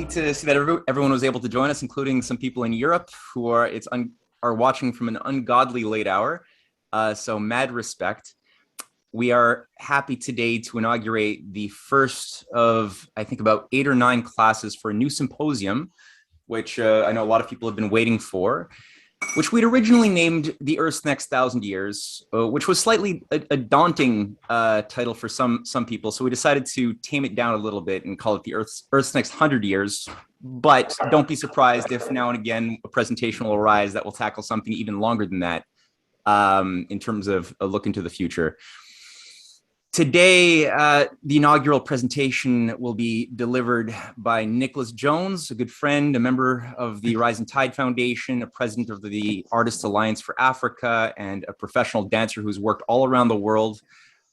To see that everyone was able to join us, including some people in Europe who are watching from an ungodly late hour. So mad respect. We are happy today to inaugurate the first of, I think, about 8 or 9 classes for a new symposium, which I know a lot of people have been waiting for, which we'd originally named The Earth's Next 1,000 Years, which was slightly a daunting title for some people. So we decided to tame it down a little bit and call it The Earth's Next 100 Years. But don't be surprised if now and again a presentation will arise that will tackle something even longer than that in terms of a look into the future. Today, the inaugural presentation will be delivered by Nicholas Jones, a good friend, a member of the Rising Tide Foundation, a president of the Artists Alliance for Africa, and a professional dancer who's worked all around the world.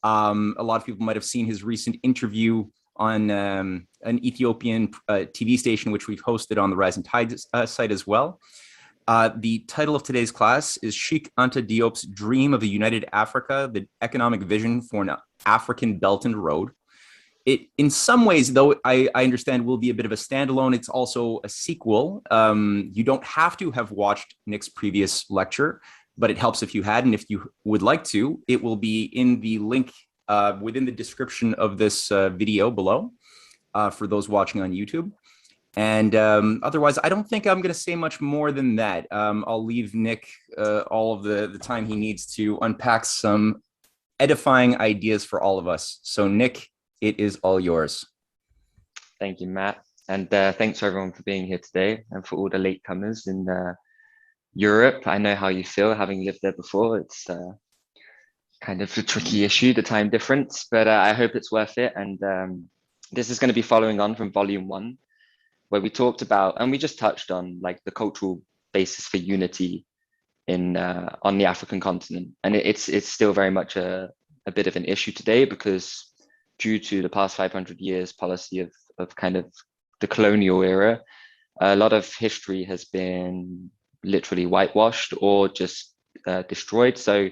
A lot of people might have seen his recent interview on an Ethiopian TV station, which we've hosted on the Rising Tide site as well. The title of today's class is Cheikh Anta Diop's Dream of a United Africa, the Economic Vision for an African Belt and Road. It, in some ways, though I understand will be a bit of a standalone, it's also a sequel. You don't have to have watched Nick's previous lecture, but it helps if you had, and if you would like to, it will be in the link within the description of this video below for those watching on YouTube. And otherwise, I don't think I'm going to say much more than that. I'll leave Nick all of the time he needs to unpack some edifying ideas for all of us. So Nick, it is all yours. Thank you, Matt. And thanks for everyone for being here today, and for all the latecomers in Europe. I know how you feel, having lived there before. It's kind of a tricky issue, the time difference, but I hope it's worth it. And this is going to be following on from volume 1, where we talked about, and we just touched on, like, the cultural basis for unity in on the African continent. And it's still very much a bit of an issue today, because due to the past 500 years policy of kind of the colonial era, a lot of history has been literally whitewashed or just destroyed. So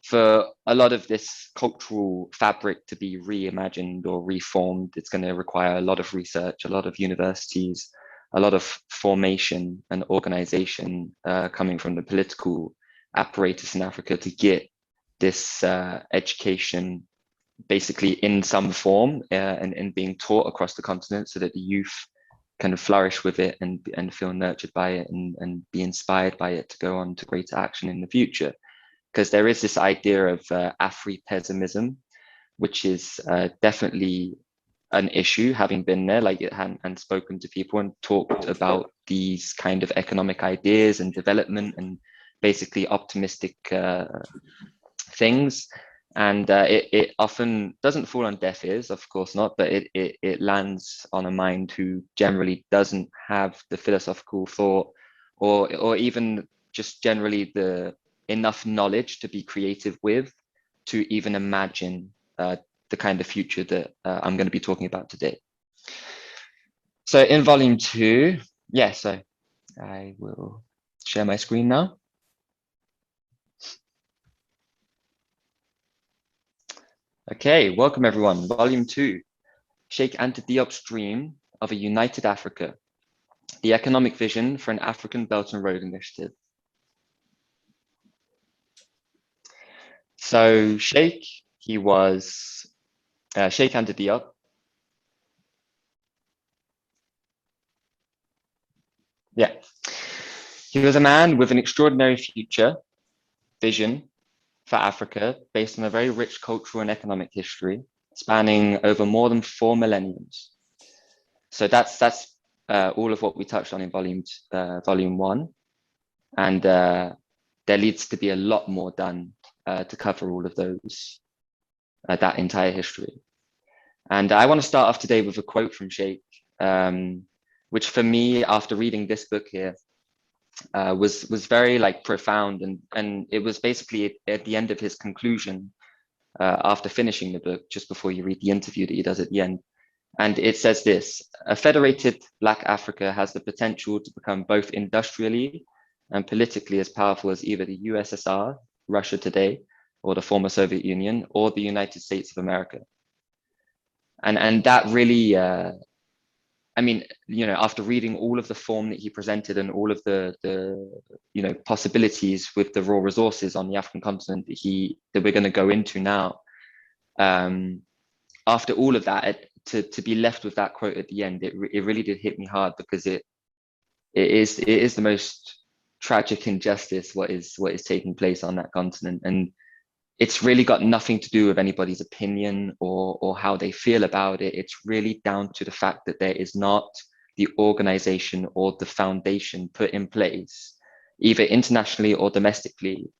for a lot of this cultural fabric to be reimagined or reformed, it's going to require a lot of research, a lot of universities, a lot of formation and organization coming from the political apparatus in Africa to get this education basically in some form and being taught across the continent, so that the youth kind of flourish with it and feel nurtured by it and be inspired by it to go on to greater action in the future. Because there is this idea of Afri-pessimism, which is definitely an issue, having been there, like, and spoken to people and talked about these kind of economic ideas and development and basically optimistic things. And it often doesn't fall on deaf ears, of course not, but it lands on a mind who generally doesn't have the philosophical thought or even just generally the enough knowledge to be creative with, to even imagine the kind of future that I'm going to be talking about today. So in volume 2, so I will share my screen now. Okay, welcome everyone. Volume 2, Cheikh Anta Diop's Dream of a United Africa, the Economic Vision for an African Belt and Road Initiative. So Sheikh, he was Cheikh Anta Diop. He was a man with an extraordinary future vision for Africa based on a very rich cultural and economic history spanning over more than 4 millenniums. So that's all of what we touched on in volume 1. And there needs to be a lot more done to cover all of those, that entire history. And I want to start off today with a quote from Sheikh, which for me, after reading this book here, was very like profound, and it was basically at the end of his conclusion after finishing the book, just before you read the interview that he does at the end. And it says this: a federated Black Africa has the potential to become both industrially and politically as powerful as either the USSR, Russia today, or the former Soviet Union, or the United States of America. And that really, I mean, you know, after reading all of the form that he presented and all of the you know, possibilities with the raw resources on the African continent that we're going to go into now, after all of that, to be left with that quote at the end, it really did hit me hard, because it is the most tragic injustice what is taking place on that continent, and it's really got nothing to do with anybody's opinion or how they feel about it. It's really down to the fact that there is not the organization or the foundation put in place, either internationally or domestically,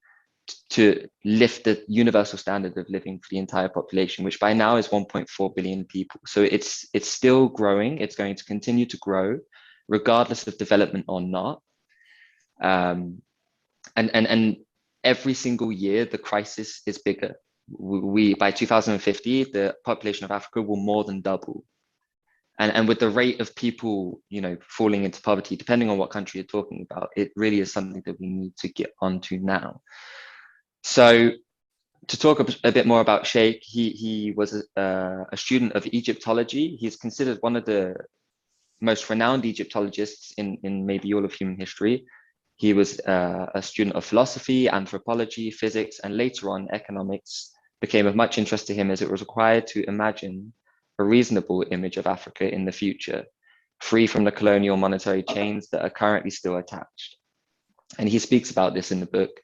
to lift the universal standard of living for the entire population, which by now is 1.4 billion people. So it's still growing. It's going to continue to grow, regardless of development or not. And every single year, the crisis is bigger. By 2050, the population of Africa will more than double. And with the rate of people, you know, falling into poverty, depending on what country you're talking about, it really is something that we need to get onto now. So to talk a bit more about Sheikh, he was a student of Egyptology. He's considered one of the most renowned Egyptologists in maybe all of human history. He was a student of philosophy, anthropology, physics, and later on economics became of much interest to him, as it was required to imagine a reasonable image of Africa in the future, free from the colonial monetary chains that are currently still attached. And he speaks about this in the book,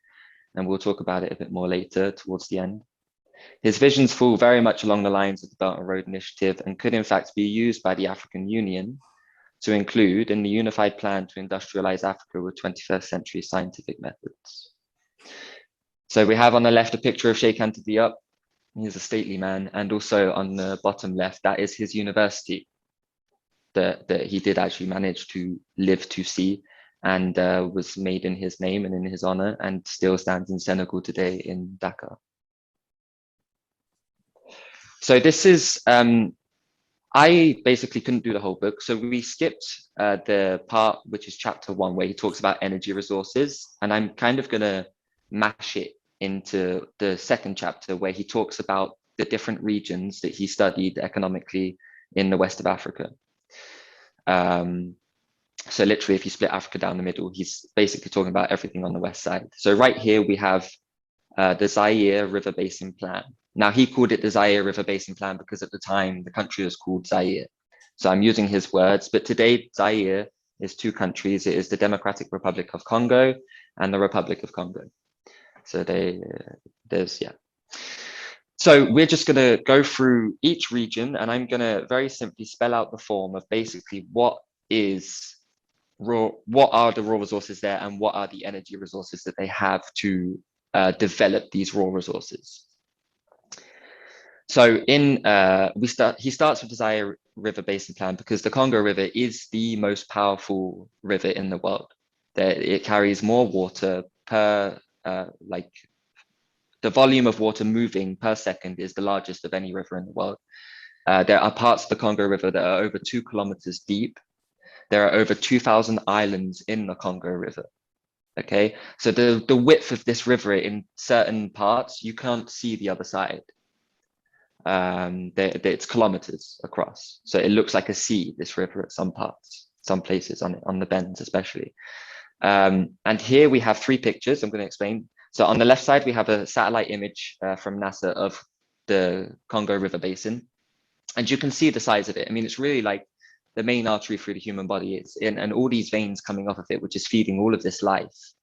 and we'll talk about it a bit more later towards the end. His visions fall very much along the lines of the Belt and Road Initiative, and could in fact be used by the African Union to include in the unified plan to industrialize Africa with 21st century scientific methods. So we have on the left a picture of Cheikh Anta Diop. He's a stately man, and also on the bottom left, that is his university that he did actually manage to live to see, and was made in his name and in his honor, and still stands in Senegal today in Dakar. So this is, I basically couldn't do the whole book, so we skipped the part which is chapter 1, where he talks about energy resources, and I'm kind of gonna mash it into the second chapter, where he talks about the different regions that he studied economically in the west of Africa. So literally, if you split Africa down the middle, he's basically talking about everything on the west side. So right here we have the Zaire River Basin Plan. Now, he called it the Zaire River Basin Plan because at the time the country was called Zaire. So I'm using his words, but today Zaire is 2 countries. It is the Democratic Republic of Congo and the Republic of Congo. So yeah. So we're just gonna go through each region, and I'm gonna very simply spell out the form of basically what are the raw resources there, and what are the energy resources that they have to develop these raw resources. So he starts with the Zaire River Basin Plan because the Congo River is the most powerful river in the world. It carries more water per, like the volume of water moving per second is the largest of any river in the world. There are parts of the Congo River that are over 2 kilometers deep. There are over 2,000 islands in the Congo River. Okay, so the width of this river in certain parts, you can't see the other side. It's kilometers across, so it looks like a sea, this river, at some parts, some places on the bends especially. And here we have 3 pictures I'm going to explain. So on the left side we have a satellite image from NASA of the Congo River Basin, and you can see the size of it. I mean, it's really like the main artery through the human body. It's in, and all these veins coming off of it, which is feeding all of this life.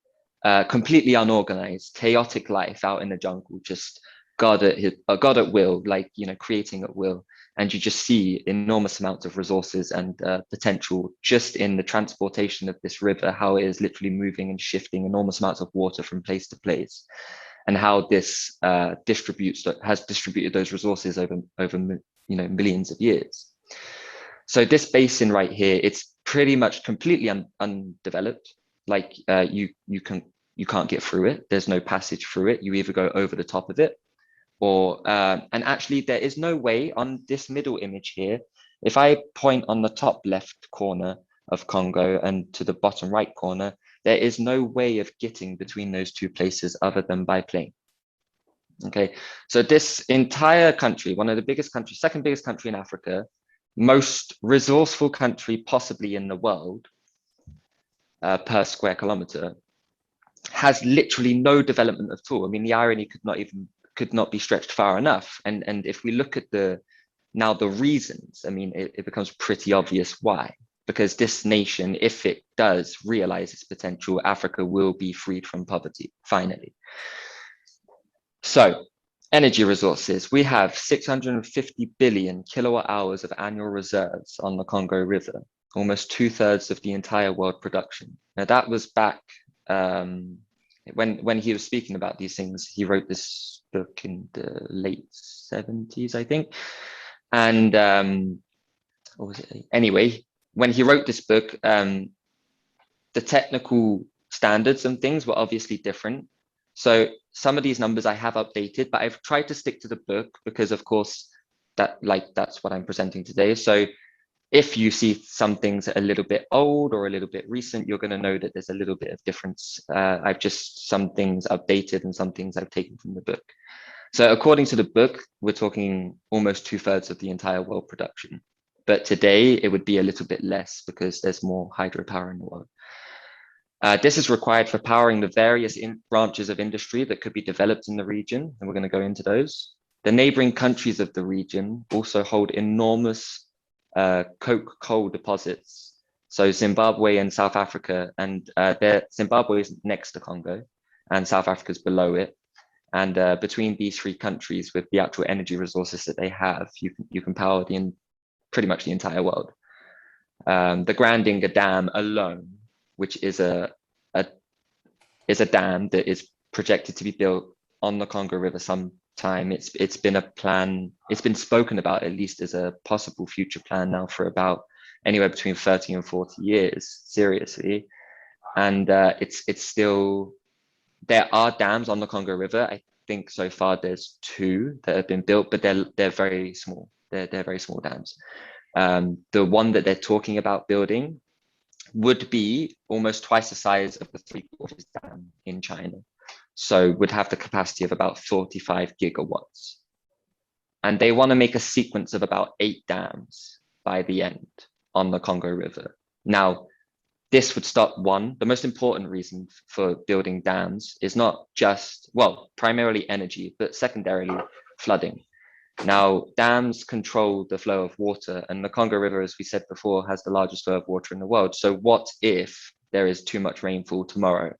Completely unorganized, chaotic life out in the jungle, just God at will, like, you know, creating at will. And you just see enormous amounts of resources and potential just in the transportation of this river, how it is literally moving and shifting enormous amounts of water from place to place, and how this has distributed those resources over you know, millions of years. So this basin right here, it's pretty much completely undeveloped. Like you can't get through it. There's no passage through it. You either go over the top of it, or and actually there is no way on this middle image here. If I point on the top left corner of Congo and to the bottom right corner, there is no way of getting between those two places other than by plane. Okay, so this entire country, one of the biggest countries, second biggest country in Africa, most resourceful country possibly in the world per square kilometer, has literally no development at all. I mean, the irony could not be stretched far enough. And if we look at the reasons, I mean, it becomes pretty obvious why. Because this nation, if it does realize its potential, Africa will be freed from poverty, finally. So, energy resources. We have 650 billion kilowatt hours of annual reserves on the Congo River, almost 2/3 of the entire world production. Now that was back when he was speaking about these things. He wrote this book in the late 70s, I think. And what was it? Anyway, when he wrote this book, the technical standards and things were obviously different. So some of these numbers I have updated, but I've tried to stick to the book because, of course, that's what I'm presenting today. So if you see some things a little bit old or a little bit recent, you're going to know that there's a little bit of difference. I've just some things updated and some things I've taken from the book. So according to the book, we're talking almost 2/3 of the entire world production. But today it would be a little bit less because there's more hydropower in the world. This is required for powering the various branches of industry that could be developed in the region, and we're going to go into those. The neighboring countries of the region also hold enormous coke coal deposits. So Zimbabwe and South Africa, and Zimbabwe is next to Congo, and South Africa is below it. And between these three countries, with the actual energy resources that they have, you can power pretty much the entire world. The Grandinga Dam alone, which is a dam that is projected to be built on the Congo River sometime. It's been a plan. It's been spoken about at least as a possible future plan now for about anywhere between 30 and 40 years, seriously. And it's still, there are dams on the Congo River. I think so far there's 2 that have been built, but they're very small. They're very small dams. The one that they're talking about building would be almost twice the size of the 3 Gorges Dam in China. So would have the capacity of about 45 gigawatts. And they want to make a sequence of about 8 dams by the end on the Congo River. Now, this would stop the most important reason for building dams is not just, well, primarily energy, but secondarily flooding. Now, dams control the flow of water, and the Congo River, as we said before, has the largest flow of water in the world. So what if there is too much rainfall tomorrow?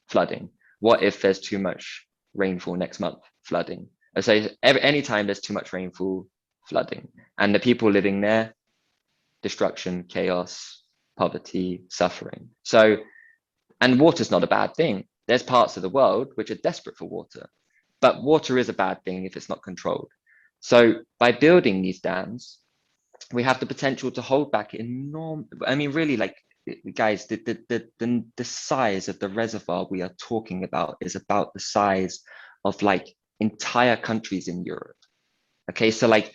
Flooding. What if there's too much rainfall next month? Flooding. So anytime there's too much rainfall, flooding. And the people living there, destruction, chaos, poverty, suffering. So, and water's not a bad thing. There's parts of the world which are desperate for water, but water is a bad thing if it's not controlled. So by building these dams, we have the potential to hold back enormous, I mean, really, like, guys, the size of the reservoir we are talking about is about the size of like entire countries in Europe. Okay, so like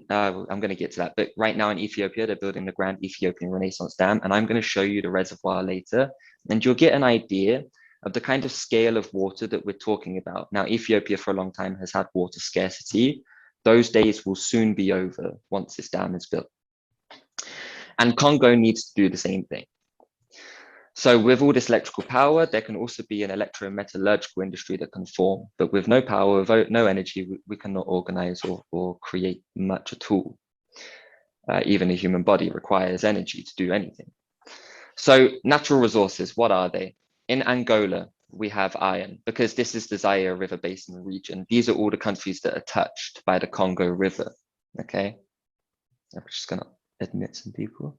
I'm going to get to that, but right now in Ethiopia, they're building the Grand Ethiopian Renaissance Dam, and I'm going to show you the reservoir later, and you'll get an idea of the kind of scale of water that we're talking about. Now, Ethiopia for a long time has had water scarcity. Those days will soon be over once this dam is built. And Congo needs to do the same thing. So with all this electrical power, there can also be an electrometallurgical industry that can form, but with no power, with no energy, we cannot organize or create much at all. Even a human body requires energy to do anything. So natural resources, what are they? In Angola, we have iron, because this is the Zaire River Basin region. These are all the countries that are touched by the Congo River, okay? I'm just gonna admit some people.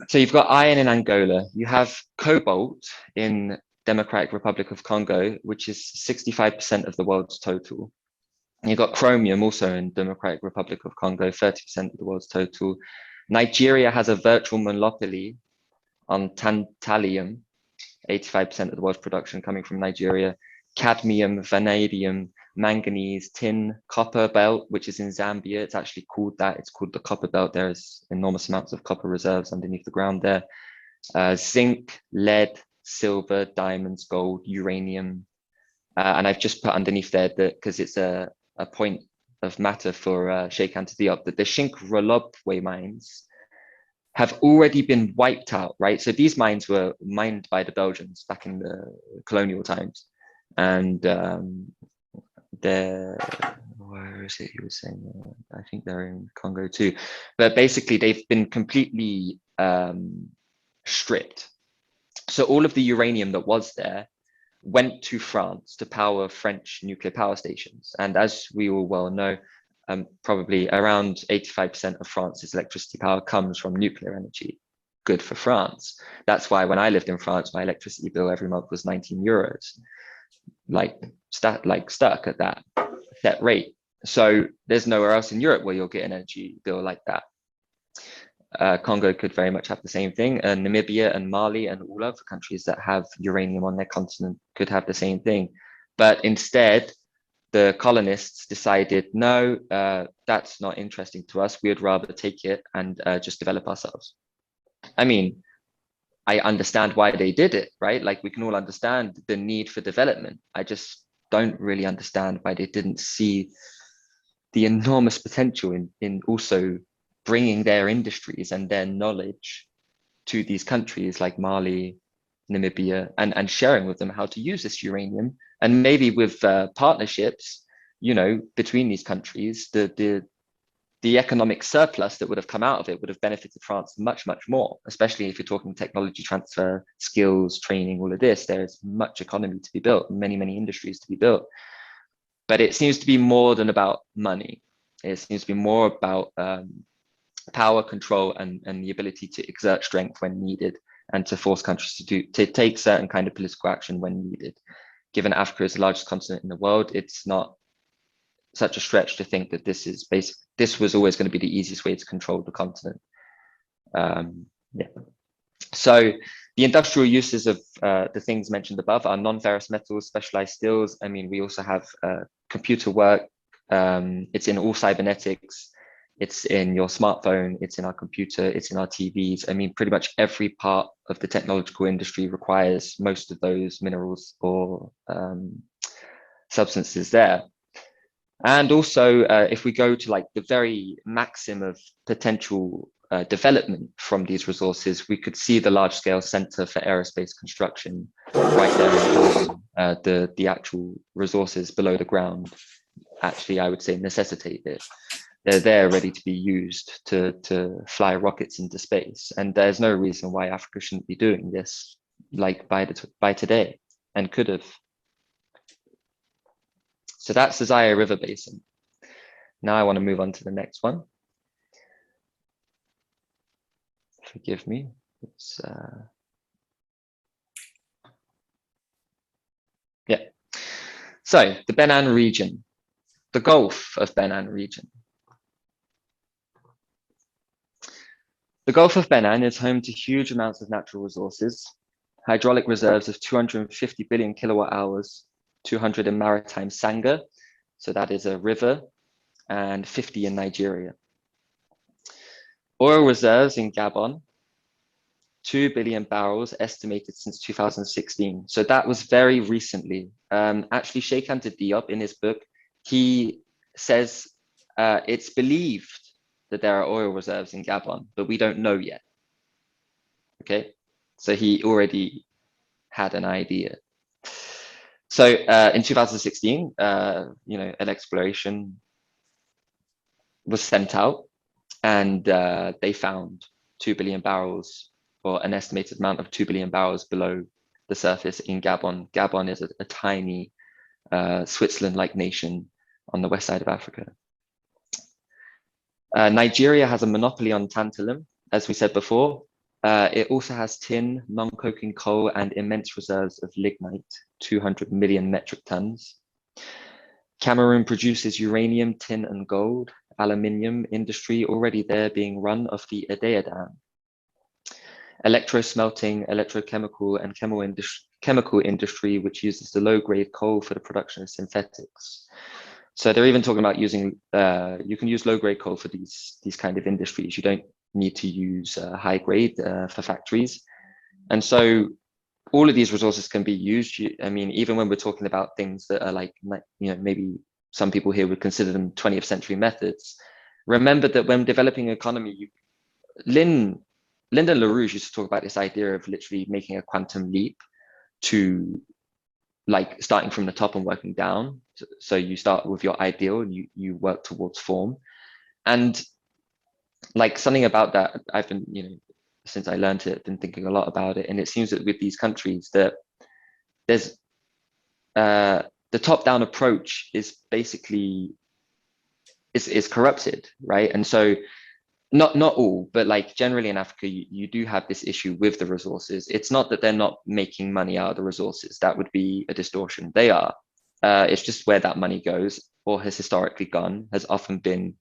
So you've got iron in Angola. You have cobalt in Democratic Republic of Congo, which is 65% of the world's total. And you've got chromium also in Democratic Republic of Congo, 30% of the world's total. Nigeria has a virtual monopoly on tantalum, 85% of the world's production coming from Nigeria. Cadmium, vanadium, manganese, tin, copper belt, which is in Zambia. It's actually called that. It's called the copper belt. There's enormous amounts of copper reserves underneath the ground there. Zinc, lead, silver, diamonds, gold, uranium. And I've just put underneath there that because it's a point of matter for Sheikh Anta Diop, that the Shinkrolobwe mines have already been wiped out, right? So these mines were mined by the Belgians back in the colonial times. And where is it? He was saying, I think they're in Congo too. But basically, they've been completely stripped. So all of the uranium that was there went to France to power French nuclear power stations. And as we all well know, probably around 85% of France's electricity power comes from nuclear energy. Good for France. That's why when I lived in France, my electricity bill every month was 19 euros, stuck at that set rate. So there's nowhere else in Europe where you'll get an energy bill like that. Congo could very much have the same thing, and Namibia and Mali and all other countries that have uranium on their continent could have the same thing. But instead, the colonists decided, no, that's not interesting to us. We would rather take it and just develop ourselves. I mean, I understand why they did it, right? Like we can all understand the need for development. I just don't really understand why they didn't see the enormous potential in also bringing their industries and their knowledge to these countries like Mali, Namibia, and sharing with them how to use this uranium. And maybe with partnerships, you know, between these countries, the economic surplus that would have come out of it would have benefited France much, much more, especially if you're talking technology transfer, skills, training, all of this. There's much economy to be built, many, many industries to be built. But it seems to be more than about money. It seems to be more about power, control, and the ability to exert strength when needed, and to force countries to take certain kind of political action when needed. Given Africa is the largest continent in the world, it's not such a stretch to think that this was always going to be the easiest way to control the continent. Yeah. So the industrial uses of the things mentioned above are non-ferrous metals, specialized steels. I mean, we also have computer work. It's in all cybernetics. It's in your smartphone, it's in our computer, it's in our TVs. I mean, pretty much every part of the technological industry requires most of those minerals or substances there. And also, if we go to like the very maximum of potential development from these resources, we could see the large scale center for aerospace construction right there. The actual resources below the ground actually, I would say, necessitate it. They're there ready to be used to fly rockets into space. And there's no reason why Africa shouldn't be doing this like by today, and could have. So that's the Zaire River Basin. Now I want to move on to the next one. Forgive me. It's, yeah. So the Benin region, the Gulf of Benin region. The Gulf of Benin is home to huge amounts of natural resources, hydraulic reserves of 250 billion kilowatt hours, 200 in maritime Sangha, so that is a river, and 50 in Nigeria. Oil reserves in Gabon, 2 billion barrels estimated since 2016. So that was very recently. Actually, Sheikh Anta Diop in his book, he says it's believed that there are oil reserves in Gabon, but we don't know yet. Okay, so he already had an idea. So in 2016, an exploration was sent out, And they found 2 billion barrels, or an estimated amount of 2 billion barrels below the surface in Gabon. Gabon is a tiny Switzerland-like nation on the west side of Africa. Nigeria has a monopoly on tantalum, as we said before. It also has tin, non-coking coal, and immense reserves of lignite, 200 million metric tons. Cameroon produces uranium, tin, and gold. Aluminium industry already there being run off the Edea Dam. Electro-smelting, electrochemical, and chemical industry, which uses the low-grade coal for the production of synthetics. So they're even talking about using, you can use low-grade coal for these kind of industries. You don't need to use high grade for factories. And so all of these resources can be used. I mean, even when we're talking about things that are like, you know, maybe some people here would consider them 20th century methods. Remember that when developing economy, Lyndon LaRouche used to talk about this idea of literally making a quantum leap to like starting from the top and working down. So you start with your ideal and you work towards form. And like something about that, I've been, you know, since I learned it, been thinking a lot about it. And it seems that with these countries that there's the top-down approach is basically is corrupted, right? And so not all, but like generally in Africa, you do have this issue with the resources. It's not that they're not making money out of the resources. That would be a distortion. They are. It's just where that money goes or has historically gone has often been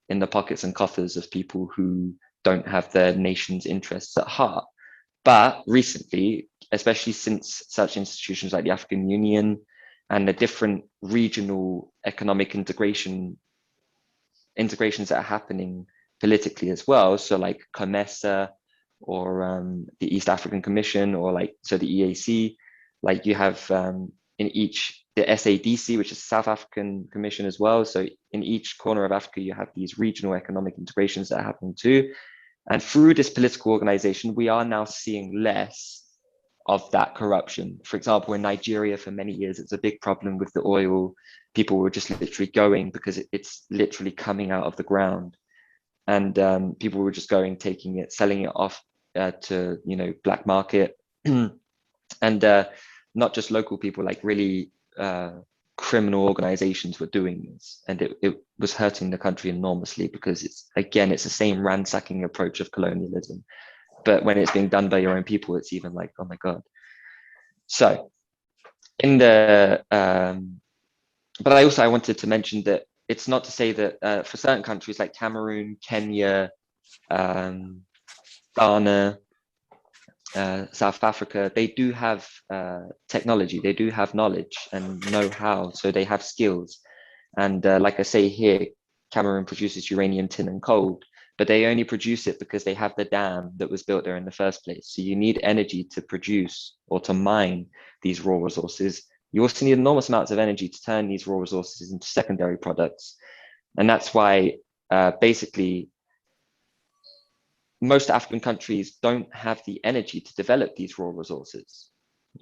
in the pockets and coffers of people who don't have their nation's interests at heart. But recently, especially since such institutions like the African Union and the different regional economic integrations that are happening politically as well. So like COMESA or the East African Commission or like, so the EAC, like you have in each, the SADC, which is South African Commission as well. So in each corner of Africa, you have these regional economic integrations that are happening too. And through this political organization, we are now seeing less of that corruption. For example, in Nigeria for many years, it's a big problem with the oil. People were just literally going because it's literally coming out of the ground. And people were just going, taking it, selling it off to, you know, black market. And not just local people, like really criminal organizations were doing this. And it was hurting the country enormously because it's the same ransacking approach of colonialism. But when it's being done by your own people, it's even like, oh my God. So in the, but I wanted to mention that it's not to say that for certain countries like Cameroon, Kenya, Ghana, South Africa, they do have technology, they do have knowledge and know-how, so they have skills. And like I say here, Cameroon produces uranium, tin, and coal, but they only produce it because they have the dam that was built there in the first place. So you need energy to produce or to mine these raw resources. You also need enormous amounts of energy to turn these raw resources into secondary products. And that's why basically most African countries don't have the energy to develop these raw resources,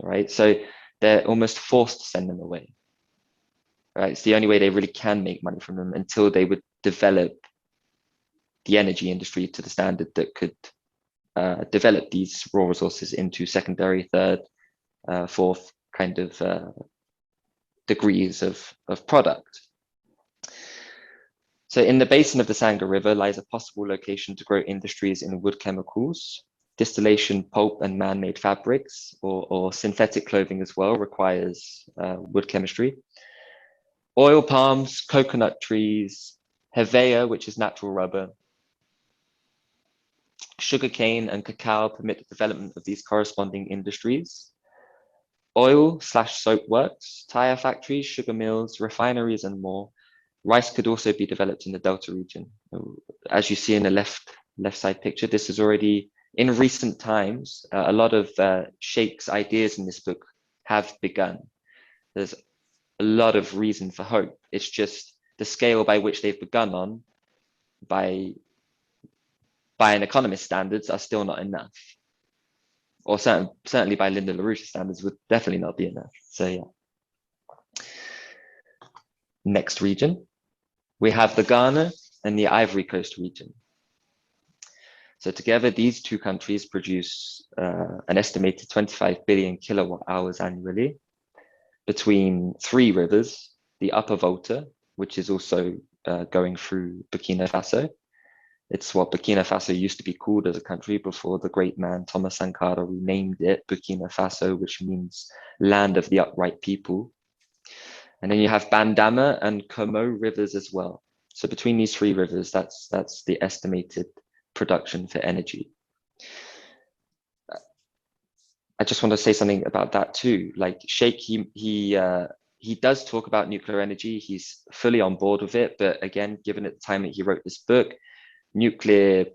right? So they're almost forced to send them away, right? It's the only way they really can make money from them until they would develop the energy industry to the standard that could develop these raw resources into secondary, third, fourth kind of degrees of product. So in the basin of the Sangha River lies a possible location to grow industries in wood chemicals, distillation, pulp, and man-made fabrics, or synthetic clothing as well requires wood chemistry. Oil palms, coconut trees, hevea, which is natural rubber, sugarcane and cacao permit the development of these corresponding industries. Oil/soap works, tire factories, sugar mills, refineries, and more. Rice could also be developed in the Delta region. As you see in the left side picture, this is already, in recent times, a lot of Sheikh's ideas in this book have begun. There's a lot of reason for hope. It's just the scale by which they've begun on, by an economist standards, are still not enough. Or certainly by Lyndon LaRouche standards would definitely not be enough. So yeah. Next region. We have the Ghana and the Ivory Coast region. So together, these two countries produce an estimated 25 billion kilowatt hours annually between three rivers, the Upper Volta, which is also going through Burkina Faso. It's what Burkina Faso used to be called as a country before the great man Thomas Sankara renamed it Burkina Faso, which means land of the upright people. And then you have Bandama and Como rivers as well. So between these three rivers, that's the estimated production for energy. I just want to say something about that too. Like Sheikh, he does talk about nuclear energy. He's fully on board with it. But again, given at the time that he wrote this book, nuclear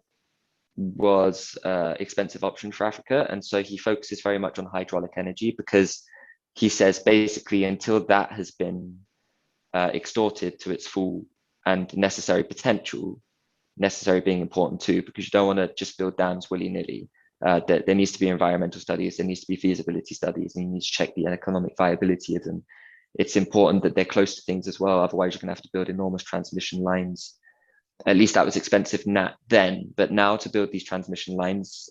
was an expensive option for Africa. And so he focuses very much on hydraulic energy, because he says basically until that has been extorted to its full and necessary potential, necessary being important too, because you don't want to just build dams willy-nilly. There needs to be environmental studies, there needs to be feasibility studies, and you need to check the economic viability of them. It's important that they're close to things as well. Otherwise, you're going to have to build enormous transmission lines. At least that was expensive then, but now to build these transmission lines,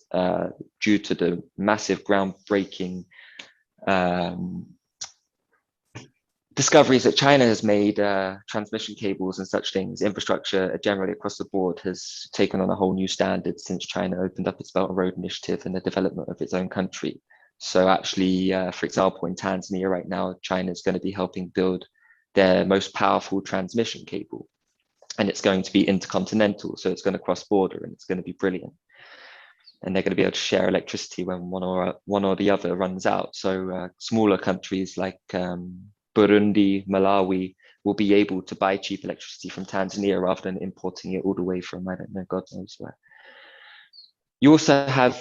due to the massive groundbreaking discoveries that China has made, transmission cables and such things, infrastructure generally across the board has taken on a whole new standard since China opened up its Belt and Road Initiative and the development of its own country. So actually, for example, in Tanzania right now, China is going to be helping build their most powerful transmission cable. And it's going to be intercontinental, so it's going to cross border, and it's going to be brilliant. And they're going to be able to share electricity when one or the other runs out. So smaller countries like Burundi, Malawi will be able to buy cheap electricity from Tanzania rather than importing it all the way from, I don't know, God knows where. You also have,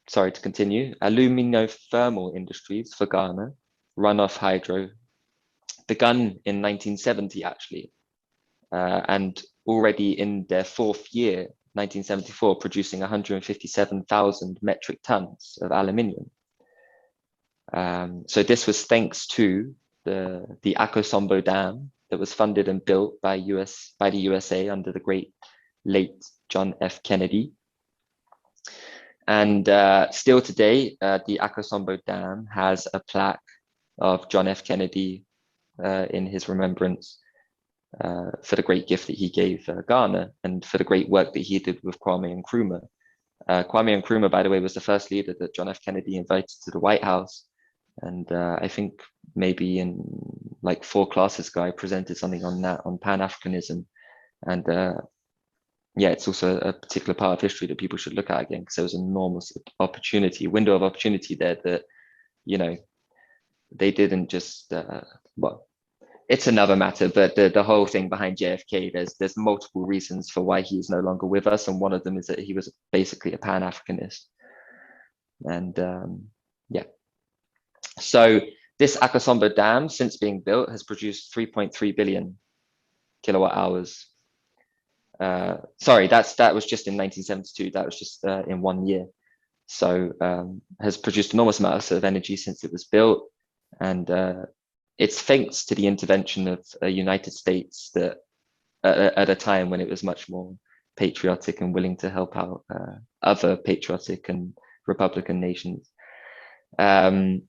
sorry to continue, aluminothermal industries for Ghana, runoff hydro, begun in 1970 actually. And already in their fourth year, 1974, producing 157,000 metric tons of aluminium. So this was thanks to the Akosombo Dam that was funded and built by the USA under the great late John F. Kennedy. And still today, the Akosombo Dam has a plaque of John F. Kennedy in his remembrance. For the great gift that he gave Ghana and for the great work that he did with Kwame Nkrumah. Kwame Nkrumah, by the way, was the first leader that John F. Kennedy invited to the White House. And I think maybe in like 4 classes ago, I presented something on that, on Pan-Africanism. And yeah, it's also a particular part of history that people should look at again, because there was an enormous opportunity, window of opportunity there that, you know, they didn't just, well, it's another matter, but the whole thing behind JFK, there's multiple reasons for why he is no longer with us, and one of them is that he was basically a Pan-Africanist. And yeah, so this Akosombo Dam, since being built, has produced 3.3 billion kilowatt hours. Sorry, that was just in 1972. That was just in 1 year. So has produced enormous amounts of energy since it was built, and it's thanks to the intervention of the United States that at a time when it was much more patriotic and willing to help out other patriotic and Republican nations. Ghana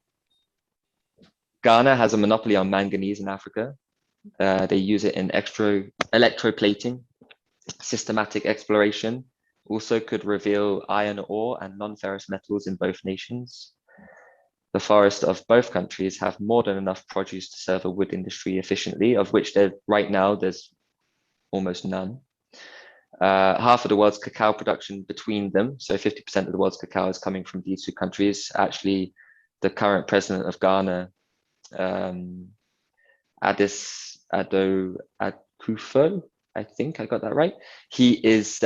has a monopoly on manganese in Africa. They use it in electroplating, systematic exploration, also could reveal iron ore and non-ferrous metals in both nations. The forests of both countries have more than enough produce to serve a wood industry efficiently, of which right now there's almost none. Half of the world's cacao production between them, so 50% of the world's cacao is coming from these two countries. Actually, the current president of Ghana, Adis Ado Akufo, I think I got that right. He is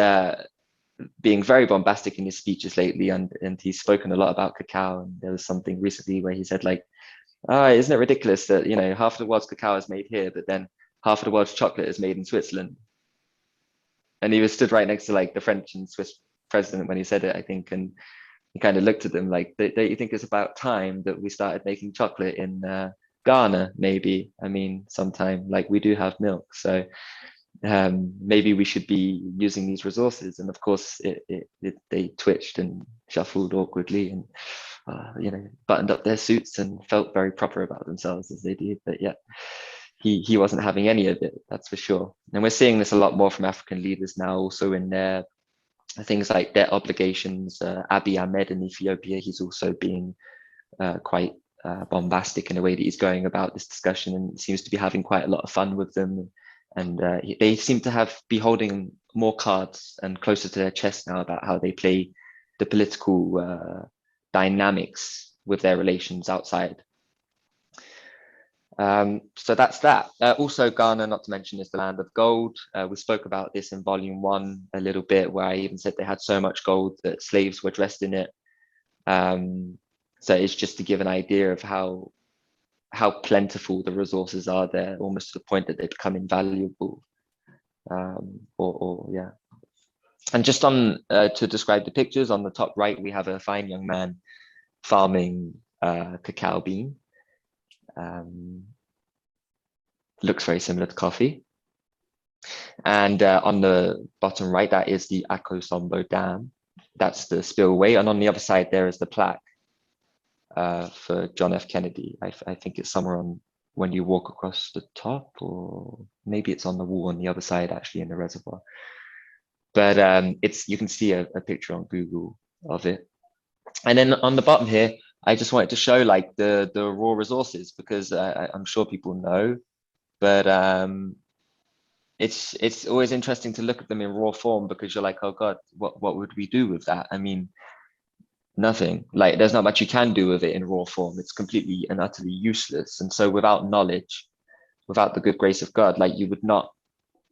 being very bombastic in his speeches lately, and he's spoken a lot about cacao. And there was something recently where he said, like, isn't it ridiculous that, you know, half of the world's cacao is made here, but then half of the world's chocolate is made in Switzerland? And he was stood right next to like the French and Swiss president when he said it, I think, and he kind of looked at them like, don't you think it's about time that we started making chocolate in Ghana? Maybe, I mean, sometime, like, we do have milk. So maybe we should be using these resources. And of course, they twitched and shuffled awkwardly and, you know, buttoned up their suits and felt very proper about themselves as they did. But yeah, he wasn't having any of it, that's for sure. And we're seeing this a lot more from African leaders now, also in their things like debt obligations. Abiy Ahmed in Ethiopia, he's also being quite bombastic in the way that he's going about this discussion, and seems to be having quite a lot of fun with them. And they seem to be holding more cards and closer to their chest now about how they play the political dynamics with their relations outside. So that's that. Also, Ghana, not to mention, is the land of gold. We spoke about this in volume 1 a little bit, where I even said they had so much gold that slaves were dressed in it. So it's just to give an idea of how plentiful the resources are there, almost to the point that they become invaluable. Yeah. And just on to describe the pictures, on the top right, we have a fine young man farming cacao bean. Looks very similar to coffee. And on the bottom right, that is the Akosombo Dam. That's the spillway. And on the other side, there is the plaque for John F. Kennedy. I think it's somewhere on when you walk across the top, or maybe it's on the wall on the other side, actually, in the reservoir. But you can see a picture on Google of it. And then on the bottom here, I just wanted to show like the raw resources, because I'm sure people know, but it's always interesting to look at them in raw form, because you're like, oh God, what would we do with that? I mean, nothing. Like, there's not much you can do with it in raw form. It's completely and utterly useless. And so without knowledge, without the good grace of God, like, you would not,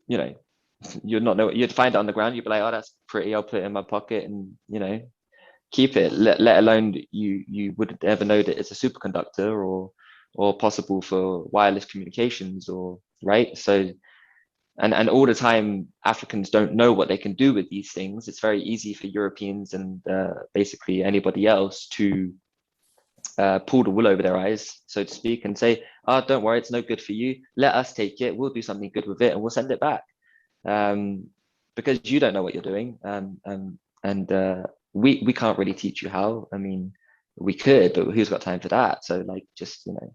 you know, you'd not know. You'd find it on the ground, you'd be like, oh, that's pretty, I'll put it in my pocket and, you know, keep it, let alone you wouldn't ever know that it's a superconductor or possible for wireless communications, or right. So and all the time, Africans don't know what they can do with these things. It's very easy for Europeans and basically anybody else to pull the wool over their eyes, so to speak, and say, oh, don't worry, it's no good for you, let us take it, we'll do something good with it and we'll send it back, because you don't know what you're doing. And we can't really teach you how. I mean, we could, but who's got time for that? So like, just, you know,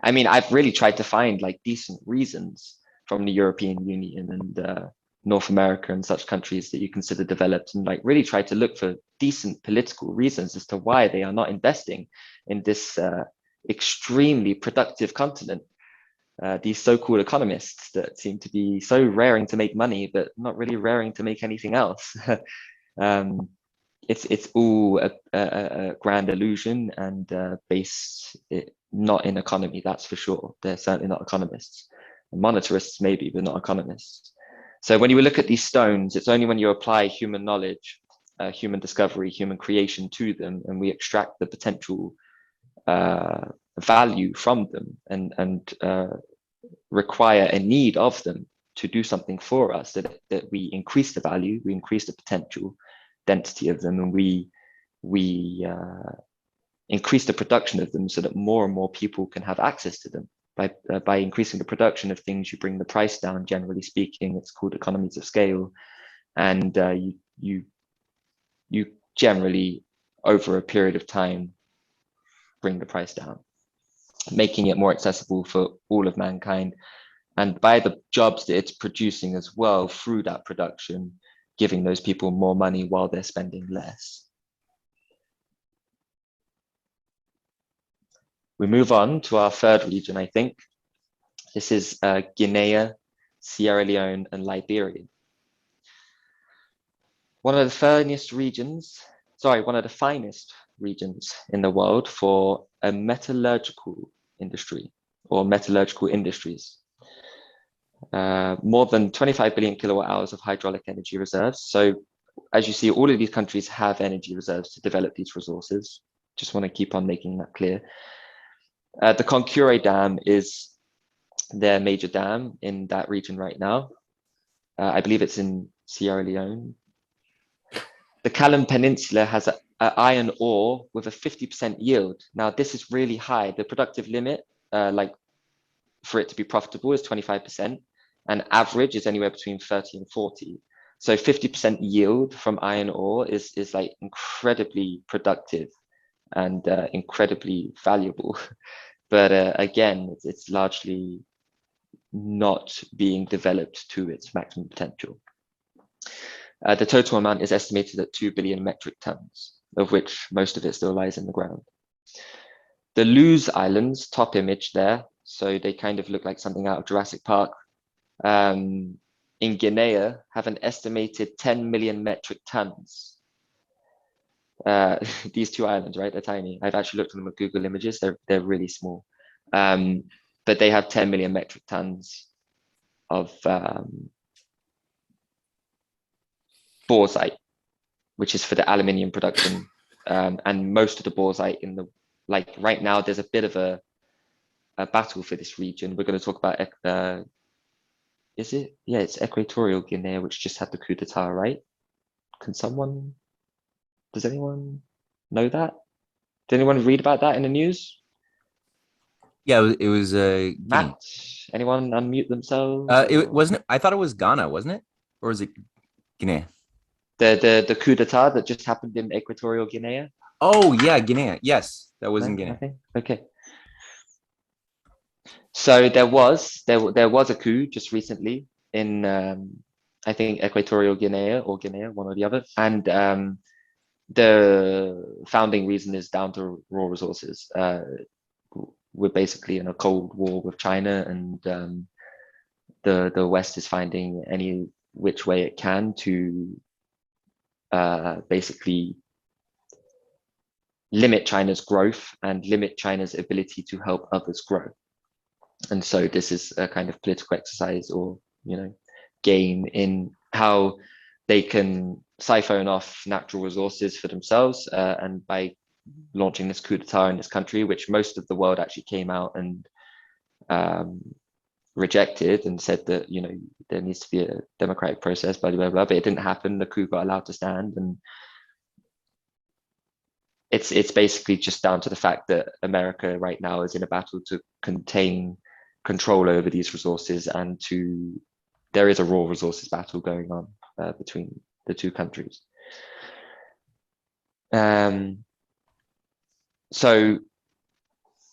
I mean, I've really tried to find like decent reasons from the European Union and North America and such countries that you consider developed, and like really try to look for decent political reasons as to why they are not investing in this extremely productive continent. These so-called economists that seem to be so raring to make money, but not really raring to make anything else. It's all a grand illusion, and based not in economy, that's for sure. They're certainly not economists. Monetarists maybe, but not economists. So when you look at these stones, it's only when you apply human knowledge, human discovery, human creation to them, and we extract the potential value from them, and require a need of them to do something for us, that we increase the value, we increase the potential density of them, and we increase the production of them, so that more and more people can have access to them. By increasing the production of things, you bring the price down. Generally speaking, it's called economies of scale, and you generally, over a period of time, bring the price down, making it more accessible for all of mankind, and by the jobs that it's producing as well through that production, giving those people more money while they're spending less. We move on to our third region, I think. This is Guinea, Sierra Leone, and Liberia. One of the finest regions in the world for a metallurgical industry, or metallurgical industries. More than 25 billion kilowatt hours of hydraulic energy reserves. So as you see, all of these countries have energy reserves to develop these resources. Just want to keep on making that clear. The Konkure Dam is their major dam in that region right now. I believe it's in Sierra Leone. The Callum Peninsula has an iron ore with a 50% yield. Now, this is really high. The productive limit, like for it to be profitable, is 25%. and average is anywhere between 30 and 40. So 50% yield from iron ore is like incredibly productive and incredibly valuable. But again, it's largely not being developed to its maximum potential. The total amount is estimated at 2 billion metric tons, of which most of it still lies in the ground. The Luz Islands, top image there, so they kind of look like something out of Jurassic Park, in Guinea, have an estimated 10 million metric tons. These two islands, right? They're tiny. I've actually looked at them with Google Images. They're really small, but they have 10 million metric tons of bauxite, which is for the aluminium production. And most of the bauxite in the, like right now, there's a bit of a battle for this region. We're going to talk about, is it? Yeah, it's Equatorial Guinea, which just had the coup d'etat, right? Does anyone know that? Did anyone read about that in the news? Yeah, it was Guinea. Matt, anyone unmute themselves? It wasn't. I thought it was Ghana, wasn't it? Or was it Guinea? The coup d'etat that just happened in Equatorial Guinea? Oh yeah, Guinea. Yes, that was in Guinea. Nothing? Okay. So there was a coup just recently in I think Equatorial Guinea or Guinea, one or the other, and the founding reason is down to raw resources. We're basically in a cold war with China, and the West is finding any which way it can to basically limit China's growth and limit China's ability to help others grow. And so this is a kind of political exercise or, game in how they can siphon off natural resources for themselves, and by launching this coup d'etat in this country, which most of the world actually came out and rejected and said that, there needs to be a democratic process, blah, blah, blah, but it didn't happen. The coup got allowed to stand, and it's basically just down to the fact that America right now is in a battle to contain control over these resources, and there is a raw resources battle going on between the two countries. So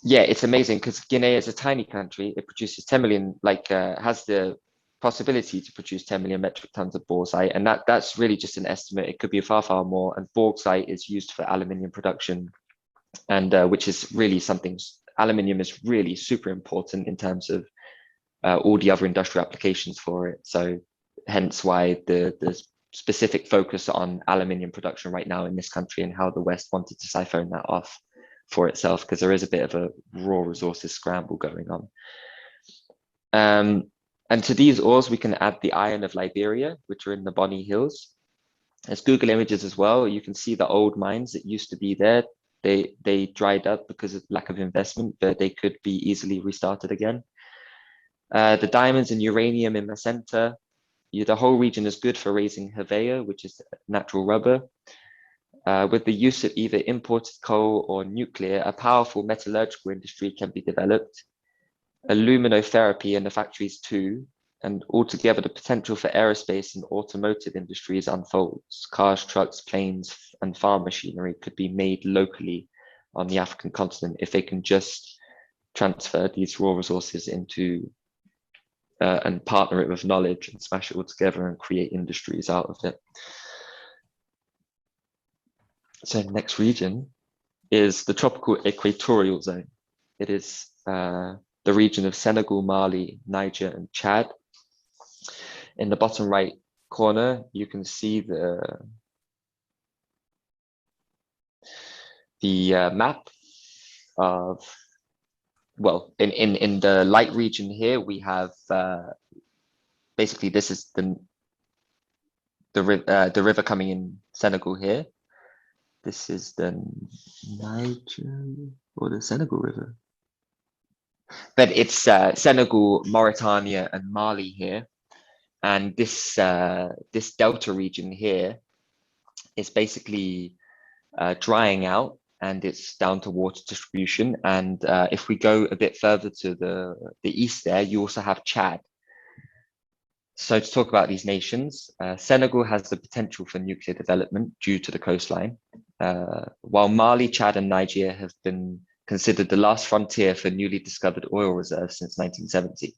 yeah, it's amazing because Guinea is a tiny country. It produces 10 million, has the possibility to produce 10 million metric tons of bauxite, and that's really just an estimate. It could be far, far more. And bauxite is used for aluminium production, and which is really something. Aluminium is really super important in terms of all the other industrial applications for it. So hence why the specific focus on aluminium production right now in this country, and how the West wanted to siphon that off for itself, because there is a bit of a raw resources scramble going on. And to these ores, we can add the iron of Liberia, which are in the Bonny Hills. There's Google Images as well. You can see the old mines that used to be there. They dried up because of lack of investment, but they could be easily restarted again. The diamonds and uranium in the center. The whole region is good for raising Hevea, which is natural rubber. With the use of either imported coal or nuclear, a powerful metallurgical industry can be developed. Aluminotherapy in the factories too, and altogether the potential for aerospace and automotive industries unfolds. Cars, trucks, planes, and farm machinery could be made locally on the African continent if they can just transfer these raw resources into and partner it with knowledge and smash it all together and create industries out of it. So the next region is the tropical equatorial zone. It is the region of Senegal, Mali, Niger, and Chad. In the bottom right corner, you can see the map of, well, in the light region here, we have basically this is the river coming in Senegal here. This is the Niger or the Senegal River. But it's Senegal, Mauritania, and Mali here. And this delta region here is basically drying out, and it's down to water distribution. And if we go a bit further to the east there, you also have Chad. So to talk about these nations, Senegal has the potential for nuclear development due to the coastline, while Mali, Chad, and Niger have been considered the last frontier for newly discovered oil reserves since 1970.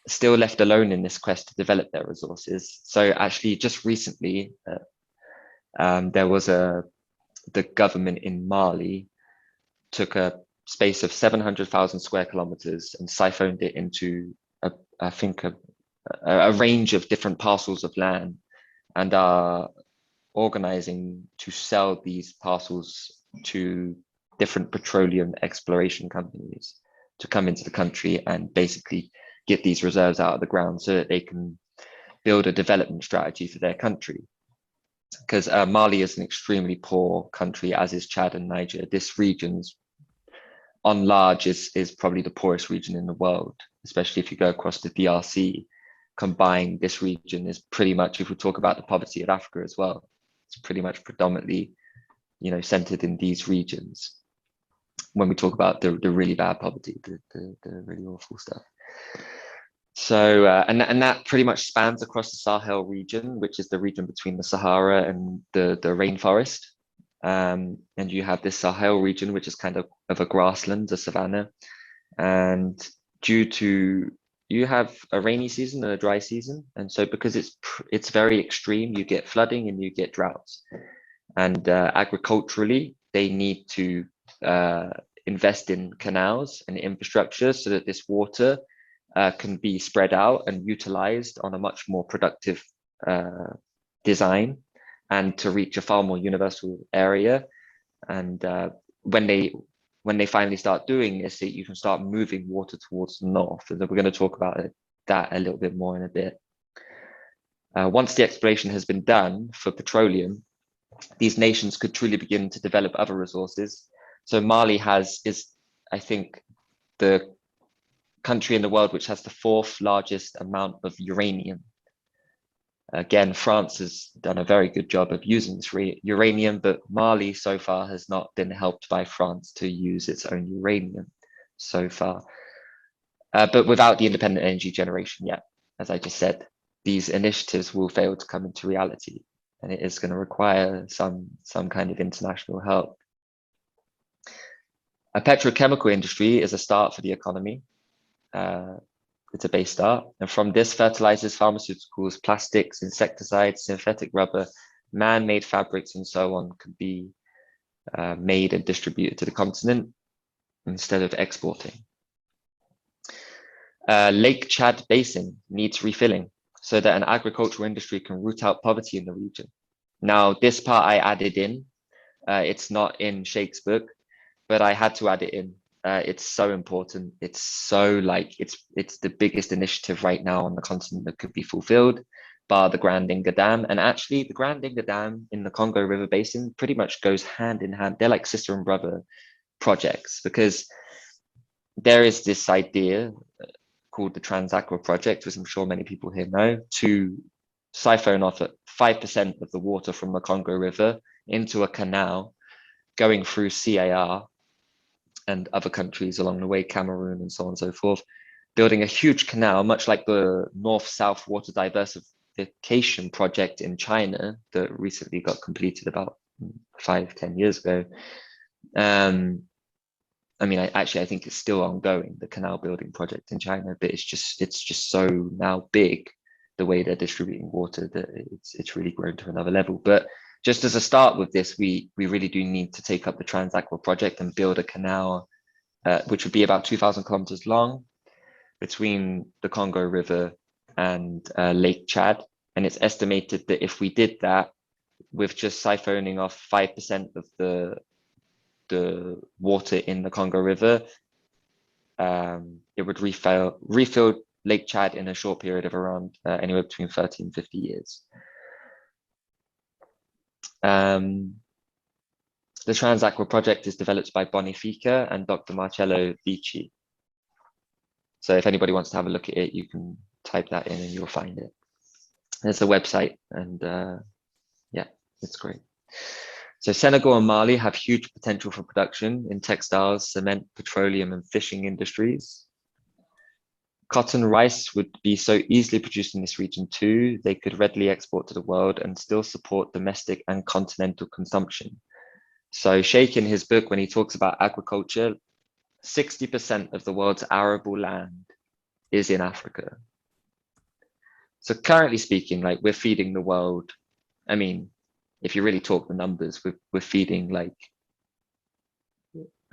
Still left alone in this quest to develop their resources. So actually just recently, there was the government in Mali took a space of 700,000 square kilometers and siphoned it into, I think, a range of different parcels of land, and are organizing to sell these parcels to different petroleum exploration companies to come into the country and basically get these reserves out of the ground so that they can build a development strategy for their country. Because Mali is an extremely poor country, as is Chad and Niger. This region's on large is probably the poorest region in the world, especially if you go across the DRC. Combined, this region is pretty much, if we talk about the poverty of Africa as well, it's pretty much predominantly, centered in these regions. When we talk about the really bad poverty, the really awful stuff. So, and that pretty much spans across the Sahel region, which is the region between the Sahara and the rainforest. And you have this Sahel region, which is kind of a grassland, a savanna. And due to, you have a rainy season and a dry season. And so because it's very extreme, you get flooding and you get droughts. And agriculturally, they need to invest in canals and infrastructure so that this water can be spread out and utilized on a much more productive design, and to reach a far more universal area. And when they finally start doing this, you can start moving water towards the north. And we're going to talk about that a little bit more in a bit. Once the exploration has been done for petroleum, these nations could truly begin to develop other resources. So Mali is, I think, the country in the world which has the 4th largest amount of uranium. Again, France has done a very good job of using this uranium, but Mali so far has not been helped by France to use its own uranium so far. But without the independent energy generation yet, as I just said, these initiatives will fail to come into reality, and it is going to require some kind of international help. A petrochemical industry is a start for the economy. It's a base start. And from this, fertilizers, pharmaceuticals, plastics, insecticides, synthetic rubber, man-made fabrics, and so on could be made and distributed to the continent instead of exporting. Lake Chad Basin needs refilling so that an agricultural industry can root out poverty in the region. Now, this part I added in. It's not in Sheikh's book, but I had to add it in. It's so important. It's so it's the biggest initiative right now on the continent that could be fulfilled, bar the Grand Inga Dam. And actually the Grand Inga Dam in the Congo River Basin pretty much goes hand in hand. They're like sister and brother projects, because there is this idea called the Transaqua project, which I'm sure many people here know, to siphon off 5% of the water from the Congo River into a canal going through CAR and other countries along the way, Cameroon and so on and so forth, building a huge canal, much like the North-South water diversification project in China that recently got completed about 5-10 years ago. I mean, I think it's still ongoing, the canal building project in China, but it's just so now big, the way they're distributing water, that it's really grown to another level. But just as a start with this, we really do need to take up the Transaqua project and build a canal, which would be about 2,000 kilometers long between the Congo River and Lake Chad. And it's estimated that if we did that with just siphoning off 5% of the water in the Congo River, it would refill Lake Chad in a short period of around anywhere between 30 and 50 years. The Transaqua project is developed by Bonifica and Dr. Marcello Vici. So if anybody wants to have a look at it, you can type that in and you'll find it. There's a website, and yeah, it's great. So Senegal and Mali have huge potential for production in textiles, cement, petroleum, and fishing industries. Cotton, rice would be so easily produced in this region too. They could readily export to the world and still support domestic and continental consumption. So Sheikh, in his book, when he talks about agriculture, 60% of the world's arable land is in Africa. So currently speaking, like, we're feeding the world. I mean, if you really talk the numbers, we're feeding, like,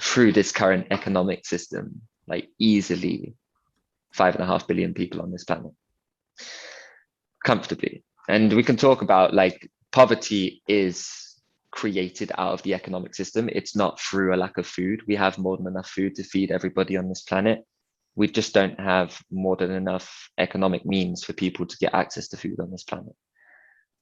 through this current economic system, like, easily 5.5 billion people on this planet, comfortably. And we can talk about, like, poverty is created out of the economic system. It's not through a lack of food. We have more than enough food to feed everybody on this planet. We just don't have more than enough economic means for people to get access to food on this planet.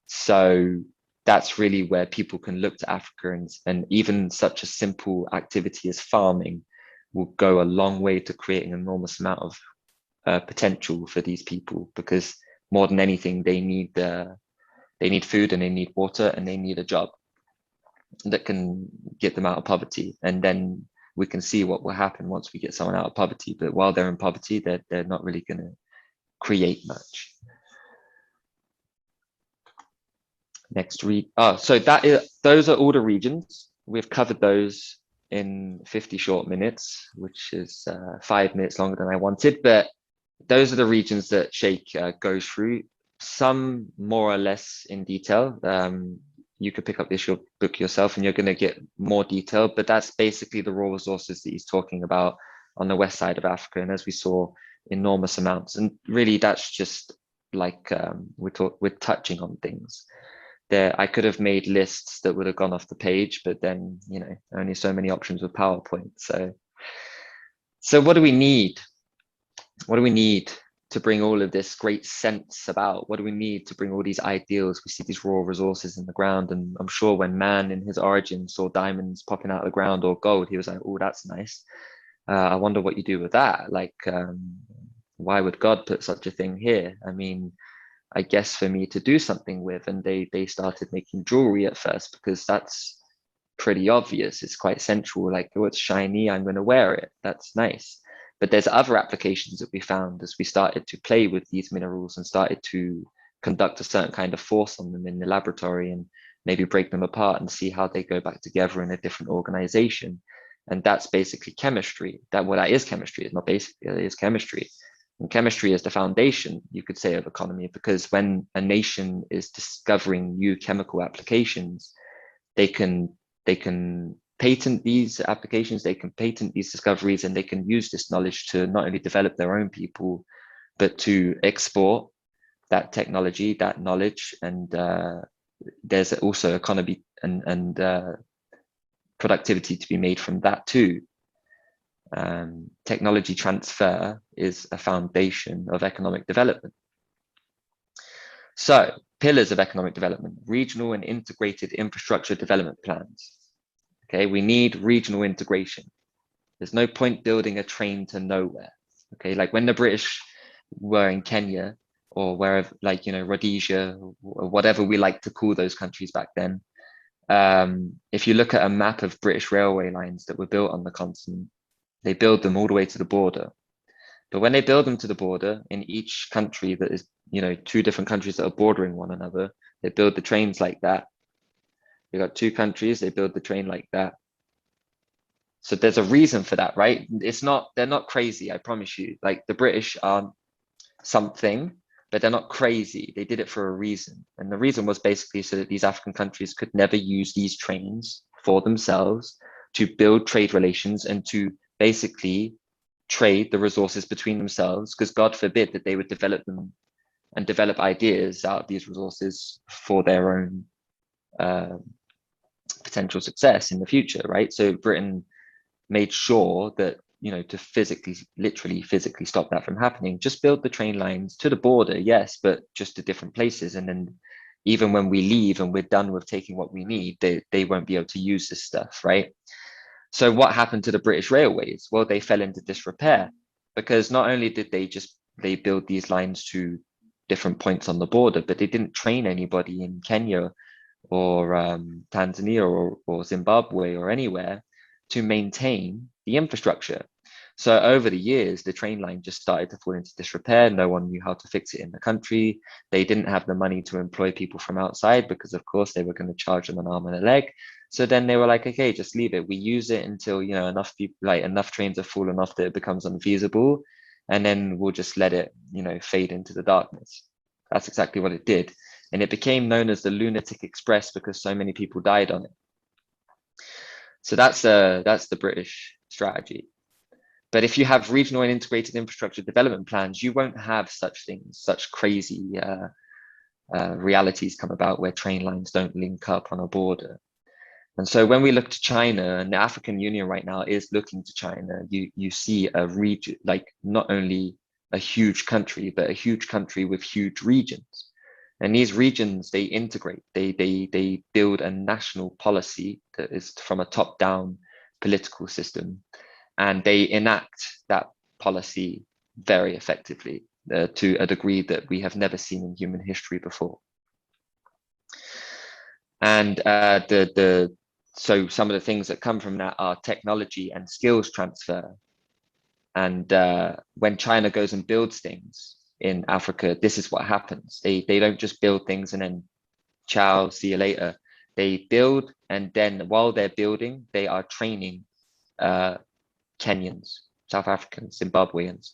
So that's really where people can look to Africa, and even such a simple activity as farming will go a long way to creating an enormous amount of potential for these people, because more than anything, they need food, and they need water, and they need a job that can get them out of poverty. And then we can see what will happen once we get someone out of poverty. But while they're in poverty, they're not really going to create much. Next read. Oh, so those are all the regions. We've covered those in 50 short minutes, which is 5 minutes longer than I wanted. But those are the regions that Sheikh goes through, some more or less in detail. You could pick up this book yourself and you're going to get more detail, but that's basically the raw resources that he's talking about on the west side of Africa. And as we saw, enormous amounts. And really, that's just like, we're touching on things. There, I could have made lists that would have gone off the page, but then, you know, only so many options with PowerPoint. So what do we need? What do we need to bring all of this great sense about? What do we need to bring all these ideals? We see these raw resources in the ground, and I'm sure when man in his origin saw diamonds popping out of the ground or gold, he was like, oh, that's nice. I wonder what you do with that. Like, why would God put such a thing here? I mean, I guess for me to do something with. And they started making jewelry at first, because that's pretty obvious. It's quite sensual. Like, oh, it's shiny, I'm going to wear it. That's nice. But there's other applications that we found as we started to play with these minerals and started to conduct a certain kind of force on them in the laboratory, and maybe break them apart and see how they go back together in a different organization. And that's basically chemistry. That is chemistry. It's not basically, it is chemistry. And chemistry is the foundation, you could say, of economy, because when a nation is discovering new chemical applications, they can patent these applications, they can patent these discoveries, and they can use this knowledge to not only develop their own people, but to export that technology, that knowledge. And there's also economy and productivity to be made from that too. Technology transfer is a foundation of economic development. So, pillars of economic development: regional and integrated infrastructure development plans. Okay, we need regional integration. There's no point building a train to nowhere. Okay, like when the British were in Kenya, or wherever, like, you know, Rhodesia, or whatever we like to call those countries back then. If you look at a map of British railway lines that were built on the continent, they build them all the way to the border. But when they build them to the border, in each country that is, you know, two different countries that are bordering one another, they build the trains like that. You got two countries, they build the train like that. So there's a reason for that, right? They're not crazy, I promise you. Like, the British are something, but they're not crazy. They did it for a reason. And the reason was basically so that these African countries could never use these trains for themselves to build trade relations and to basically trade the resources between themselves, because God forbid that they would develop them and develop ideas out of these resources for their own potential success in the future, right? So Britain made sure that, you know, to literally physically stop that from happening, just build the train lines to the border, yes, but just to different places. And then even when we leave and we're done with taking what we need, they won't be able to use this stuff, right? So what happened to the British railways? Well, they fell into disrepair, because not only did they build these lines to different points on the border, but they didn't train anybody in Kenya or Tanzania or Zimbabwe or anywhere to maintain the infrastructure. So over the years, the train line just started to fall into disrepair. No one knew how to fix it in the country. They didn't have the money to employ people from outside because, of course, they were going to charge them an arm and a leg. So then they were like, okay, just leave it. We use it until, you know, enough people, like enough trains have fallen off that it becomes unfeasible. And then we'll just let it, you know, fade into the darkness. That's exactly what it did. And it became known as the Lunatic Express because so many people died on it. So that's the British strategy. But if you have regional and integrated infrastructure development plans, you won't have such things, such crazy realities come about where train lines don't link up on a border. And so when we look to China, and the African Union right now is looking to China, you see a region, like not only a huge country, but a huge country with huge regions. And these regions, they integrate, they build a national policy that is from a top-down political system, and they enact that policy very effectively to a degree that we have never seen in human history before. And so some of the things that come from that are technology and skills transfer. And when China goes and builds things in Africa, this is what happens. They don't just build things and then ciao, see you later. They build, and then while they're building, they are training Kenyans, South Africans, Zimbabweans,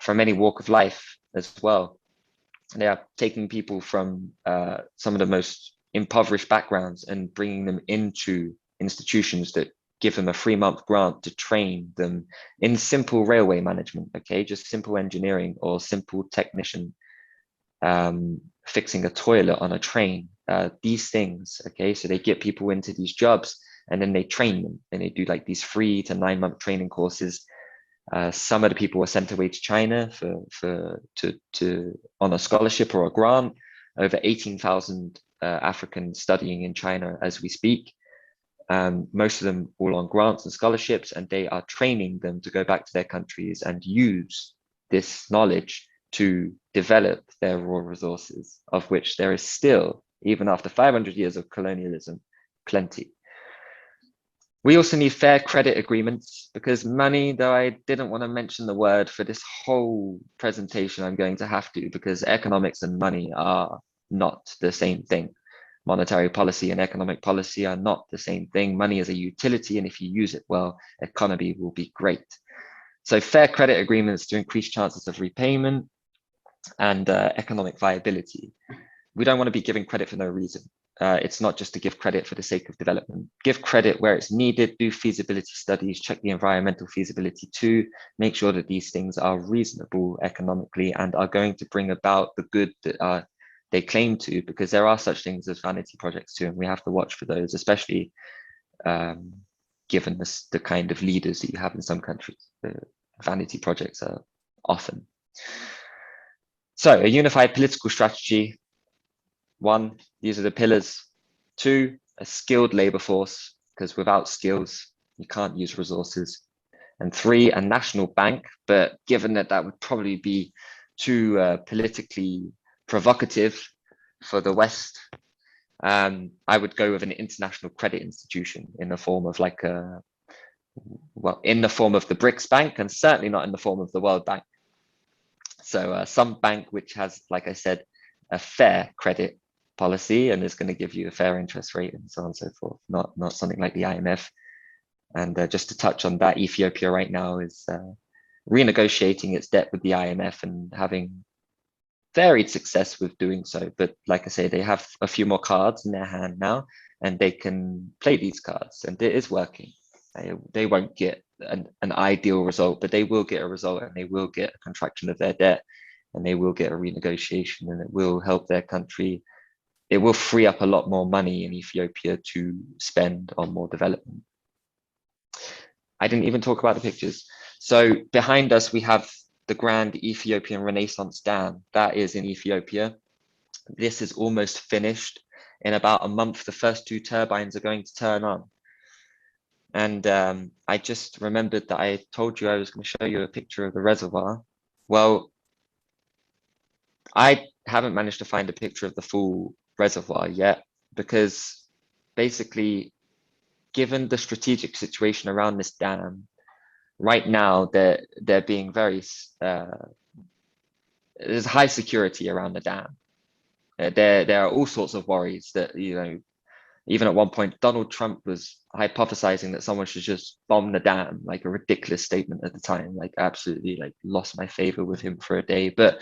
from any walk of life as well. They are taking people from some of the most impoverished backgrounds and bringing them into institutions that give them a 3-month grant to train them in simple railway management, okay, just simple engineering or simple technician, fixing a toilet on a train, these things, okay, so they get people into these jobs and then they train them, and they do like these 3 to 9 month training courses. Some of the people were sent away to China on a scholarship or a grant. Over 18,000 Africans studying in China as we speak. Most of them all on grants and scholarships, and they are training them to go back to their countries and use this knowledge to develop their raw resources, of which there is still, even after 500 years of colonialism, plenty. We also need fair credit agreements, because money, though I didn't want to mention the word for this whole presentation, I'm going to have to, because economics and money are not the same thing. Monetary policy and economic policy are not the same thing. Money is a utility, and if you use it well, economy will be great. So fair credit agreements to increase chances of repayment and economic viability. We don't want to be giving credit for no reason. It's not just to give credit for the sake of development. Give credit where it's needed, do feasibility studies, check the environmental feasibility too, make sure that these things are reasonable economically and are going to bring about the good that they claim to, because there are such things as vanity projects too, and we have to watch for those, especially given the kind of leaders that you have in some countries. The vanity projects are often. So a unified political strategy. 1, these are the pillars. 2, a skilled labor force, because without skills, you can't use resources. And 3, a national bank, but given that that would probably be too politically provocative for the West, I would go with an international credit institution in the form of like in the form of the BRICS Bank, and certainly not in the form of the World Bank. So some bank which has, like I said, a fair credit policy and is going to give you a fair interest rate and so on and so forth, not something like the IMF. And just to touch on that, Ethiopia right now is renegotiating its debt with the IMF and having varied success with doing so. But like I say, they have a few more cards in their hand now, and they can play these cards, and it is working. They won't get an ideal result, but they will get a result, and they will get a contraction of their debt, and they will get a renegotiation, and it will help their country. It will free up a lot more money in Ethiopia to spend on more development. I didn't even talk about the pictures. So behind us, we have the Grand Ethiopian Renaissance Dam. That is in Ethiopia. This is almost finished. In about a month, the first 2 turbines are going to turn on. And I just remembered that I told you I was going to show you a picture of the reservoir. Well, I haven't managed to find a picture of the full reservoir yet, because basically, given the strategic situation around this dam, right now they're being very there's high security around the dam. There are all sorts of worries that, you know, even at one point Donald Trump was hypothesizing that someone should just bomb the dam, like a ridiculous statement at the time, like absolutely like lost my favor with him for a day. But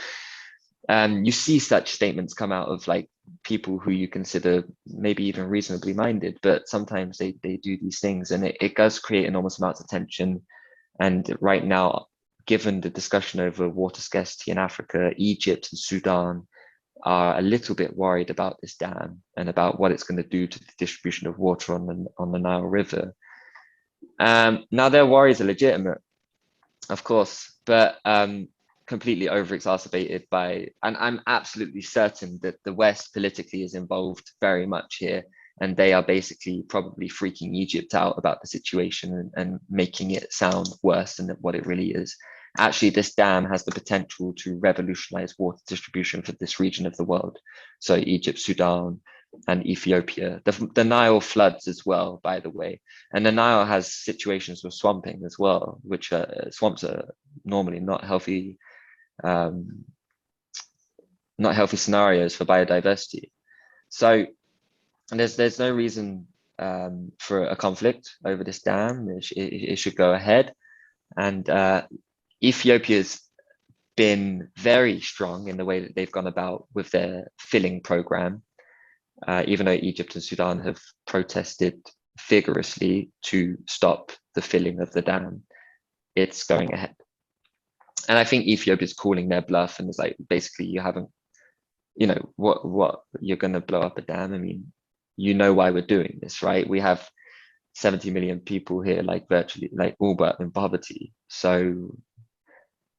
you see such statements come out of like people who you consider maybe even reasonably minded, but sometimes they do these things, and it does create enormous amounts of tension. And right now, given the discussion over water scarcity in Africa, Egypt and Sudan are a little bit worried about this dam and about what it's going to do to the distribution of water on the Nile River. Now their worries are legitimate, of course, but completely over-exacerbated by, and I'm absolutely certain that the West politically is involved very much here, and they are basically probably freaking Egypt out about the situation and making it sound worse than what it really is. Actually, this dam has the potential to revolutionize water distribution for this region of the world. So Egypt, Sudan, and Ethiopia. The Nile floods as well, by the way. And the Nile has situations with swamping as well, which swamps are normally not healthy scenarios for biodiversity. So there's no reason for a conflict over this dam. It should go ahead. And Ethiopia's been very strong in the way that they've gone about with their filling program, even though Egypt and Sudan have protested vigorously to stop the filling of the dam. It's going ahead. And I think Ethiopia's calling their bluff, and it's like, basically, you haven't, you know, what you're going to blow up a dam. I mean, you know why we're doing this, right? We have 70 million people here, like virtually, like all but in poverty. So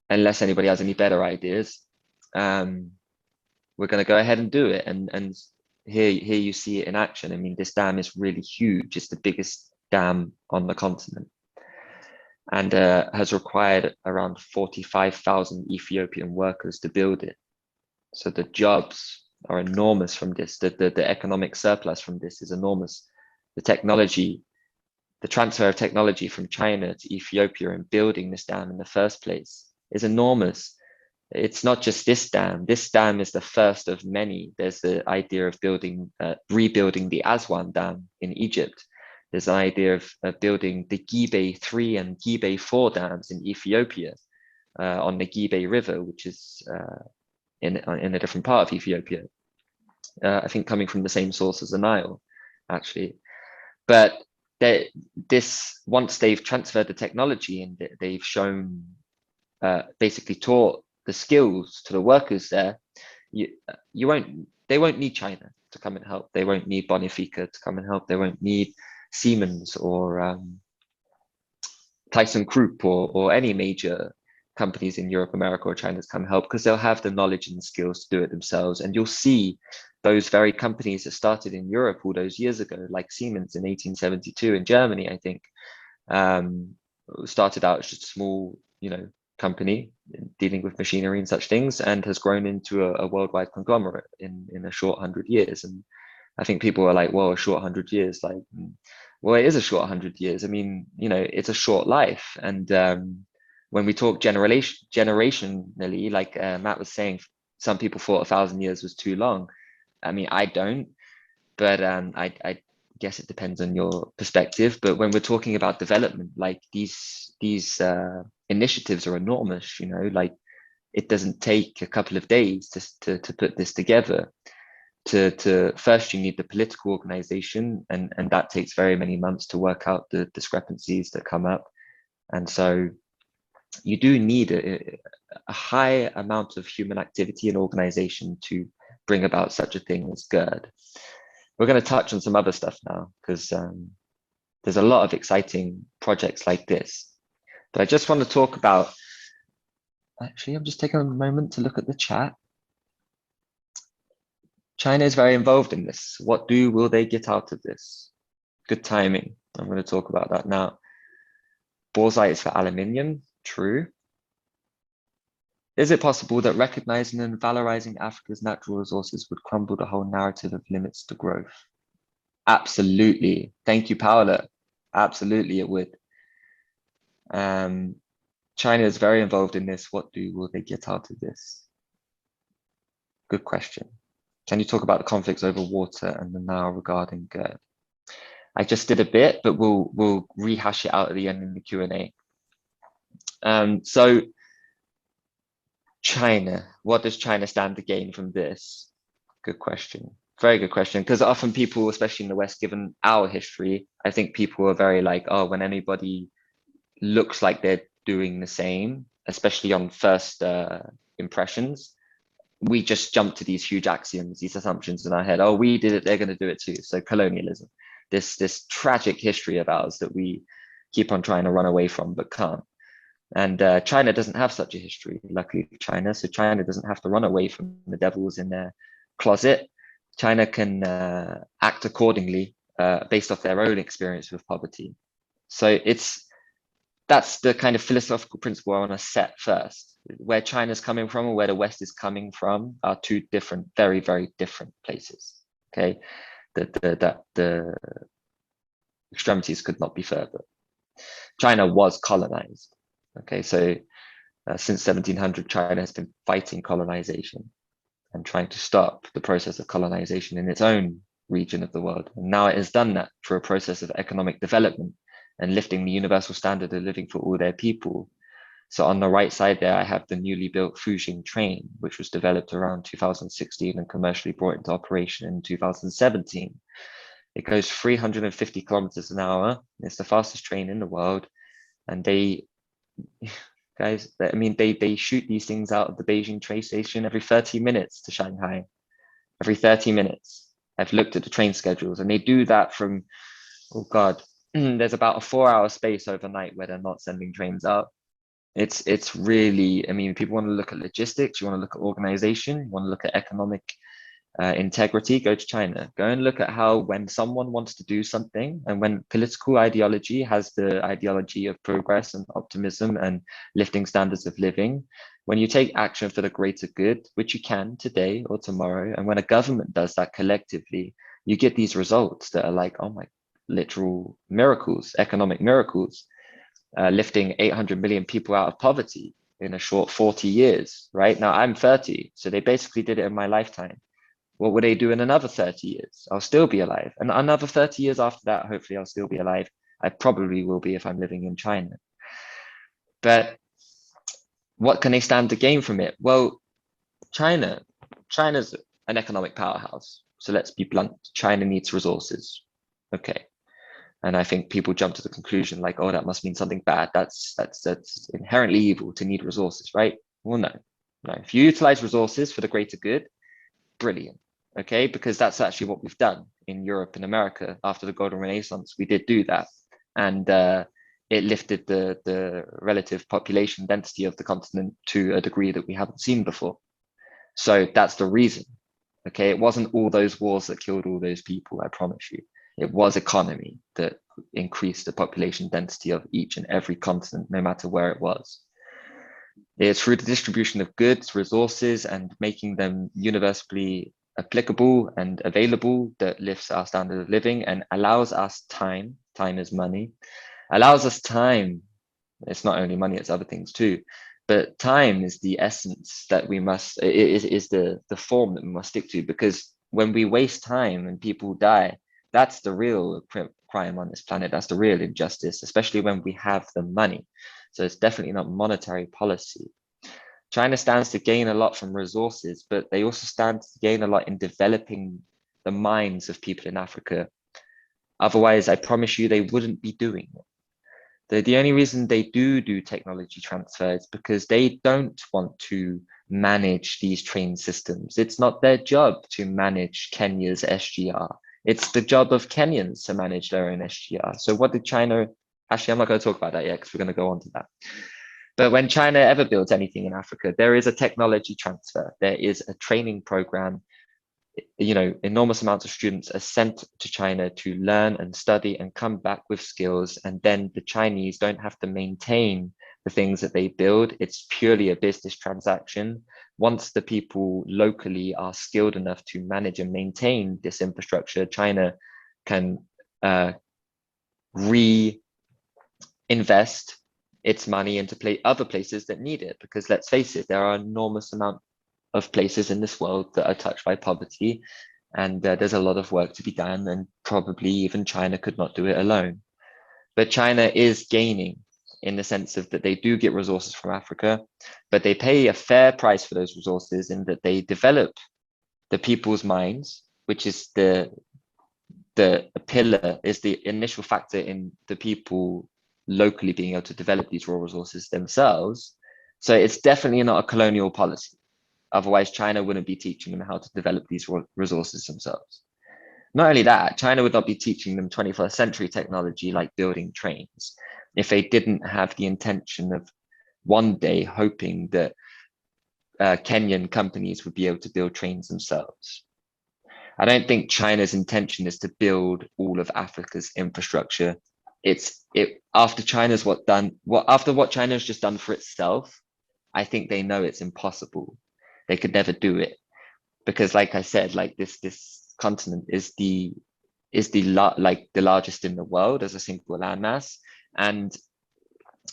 unless anybody has any better ideas, we're going to go ahead and do it. And here you see it in action. I mean, this dam is really huge. It's the biggest dam on the continent, and has required around 45,000 Ethiopian workers to build it. So the jobs are enormous from this. The economic surplus from this is enormous. The technology, the transfer of technology from China to Ethiopia and building this dam in the first place is enormous. It's not just this dam. This dam is the first of many. There's the idea of rebuilding the Aswan Dam in Egypt. There's an idea of building the Gibe 3 and Gibe 4 dams in Ethiopia on the Gibe River, which is in a different part of Ethiopia. I think coming from the same source as the Nile, actually. But once they've transferred the technology and they've shown, basically taught the skills to the workers there, they won't need China to come and help. They won't need Bonifica to come and help. They won't need Siemens or Tyson Group or any major companies in Europe, America, or China to come help, because they'll have the knowledge and the skills to do it themselves. And you'll see those very companies that started in Europe all those years ago, like Siemens in 1872 in Germany, I think, started out as just a small, company dealing with machinery and such things, and has grown into a worldwide conglomerate in a short 100 years. And I think people are like, well, a short 100 years, like, well, it is a short 100 years. I mean, it's a short life. And when we talk generationally, like Matt was saying, some people thought 1,000 years was too long. I mean, I don't, but I guess it depends on your perspective. But when we're talking about development, like these initiatives are enormous, like it doesn't take a couple of days to put this together. To first, you need the political organization, and that takes very many months to work out the discrepancies that come up. And so you do need a high amount of human activity and organization to bring about such a thing as GERD. We're going to touch on some other stuff now, because there's a lot of exciting projects like this. But I just want to talk about, actually, I'm just taking a moment to look at the chat. China is very involved in this. What will they get out of this? Good timing. I'm going to talk about that now. Bauxite is for aluminium. True. Is it possible that recognizing and valorizing Africa's natural resources would crumble the whole narrative of limits to growth? Absolutely. Thank you, Paola. Absolutely, it would. China is very involved in this. What will they get out of this? Good question. Can you talk about the conflicts over water and the Nile regarding GERD? I just did a bit, but we'll rehash it out at the end in the Q&A. So China, what does China stand to gain from this? Good question. Very good question. Because often people, especially in the West, given our history, I think people are very like, oh, when anybody looks like they're doing the same, especially on first impressions, we just jump to these huge axioms, these assumptions in our head. Oh, we did it, they're going to do it too. So colonialism, this tragic history of ours that we keep on trying to run away from but can't. And China doesn't have such a history, luckily for China. So China doesn't have to run away from the devils in their closet. China can act accordingly based off their own experience with poverty. So that's the kind of philosophical principle I want to set first. Where China's coming from and where the West is coming from are two different, very, very different places. Okay, the extremities could not be further. China was colonized. Okay, so since 1700, China has been fighting colonization and trying to stop the process of colonization in its own region of the world. And now it has done that through a process of economic development and lifting the universal standard of living for all their people. So on the right side there, I have the newly built Fujian train, which was developed around 2016 and commercially brought into operation in 2017. It goes 350 kilometers an hour. It's the fastest train in the world. And they shoot these things out of the Beijing train station every 30 minutes to Shanghai. Every 30 minutes. I've looked at the train schedules and they do that from, oh God, there's about a 4-hour space overnight where they're not sending trains out. It's really, I mean, people want to look at logistics, you want to look at organization, you want to look at economic integrity, go to China. Go and look at how when someone wants to do something and when political ideology has the ideology of progress and optimism and lifting standards of living, when you take action for the greater good, which you can today or tomorrow, and when a government does that collectively, you get these results that are like, oh my, literal miracles, economic miracles, lifting 800 million people out of poverty in a short 40 years, right? Now I'm 30, so they basically did it in my lifetime. What would they do in another 30 years? I'll still be alive. And another 30 years after that, hopefully I'll still be alive. I probably will be if I'm living in China. But what can they stand to gain from it? Well, China's an economic powerhouse. So let's be blunt. China needs resources. Okay. And I think people jump to the conclusion like, oh, that must mean something bad. That's inherently evil to need resources, right? Well, no. If you utilize resources for the greater good, brilliant. Okay, because that's actually what we've done in Europe and America after the Golden Renaissance. We did do that, and it lifted the relative population density of the continent to a degree that we haven't seen before. So that's the reason. Okay, it wasn't all those wars that killed all those people, I promise you. It was economy that increased the population density of each and every continent, no matter where it was. It's through the distribution of goods, resources, and making them universally applicable and available that lifts our standard of living and allows us time is money, allows us time. It's not only money, it's other things too. But time is the essence that we must, is the form that we must stick to, because when we waste time and people die, that's the real crime on this planet. That's the real injustice, especially when we have the money. So it's definitely not monetary policy. China stands to gain a lot from resources, but they also stand to gain a lot in developing the minds of people in Africa. Otherwise, I promise you, they wouldn't be doing it. The only reason they do technology transfer is because they don't want to manage these train systems. It's not their job to manage Kenya's SGR. It's the job of Kenyans to manage their own SGR. So what did China, actually, I'm not going to talk about that yet because we're going to go on to that. But when China ever builds anything in Africa, there is a technology transfer. There is a training program. You know, enormous amounts of students are sent to China to learn and study and come back with skills. And then the Chinese don't have to maintain the things that they build. It's purely a business transaction. Once the people locally are skilled enough to manage and maintain this infrastructure, China can reinvest its money into other places that need it. Because let's face it, there are an enormous amount of places in this world that are touched by poverty, and there's a lot of work to be done, and probably even China could not do it alone. But China is gaining in the sense of that they do get resources from Africa, but they pay a fair price for those resources in that they develop the people's minds, which is the pillar, is the initial factor in the people locally being able to develop these raw resources themselves. So it's definitely not a colonial policy. Otherwise, China wouldn't be teaching them how to develop these resources themselves. Not only that, China would not be teaching them 21st century technology like building trains if they didn't have the intention of one day hoping that Kenyan companies would be able to build trains themselves. I don't think China's intention is to build all of Africa's infrastructure. After what China's just done for itself, I think they know it's impossible. They could never do it because, like I said, like this continent is the largest in the world as a single landmass, and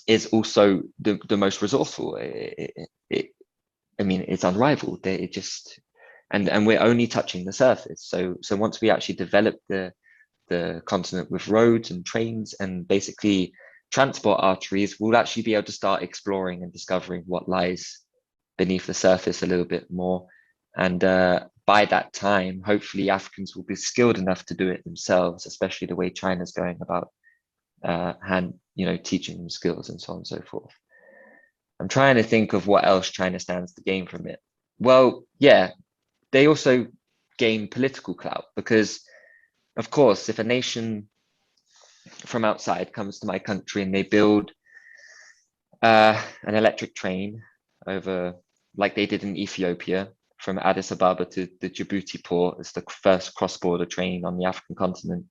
is also the most resourceful. I mean, it's unrivaled. And we're only touching the surface. So once we actually develop the continent with roads and trains and basically transport arteries, we'll actually be able to start exploring and discovering what lies beneath the surface a little bit more. And by that time, hopefully Africans will be skilled enough to do it themselves, especially the way China's going about teaching them skills and so on and so forth. I'm trying to think of what else China stands to gain from it. Well, yeah, they also gain political clout because, of course, if a nation from outside comes to my country and they build an electric train over, like they did in Ethiopia, from Addis Ababa to the Djibouti port, it's the first cross-border train on the African continent.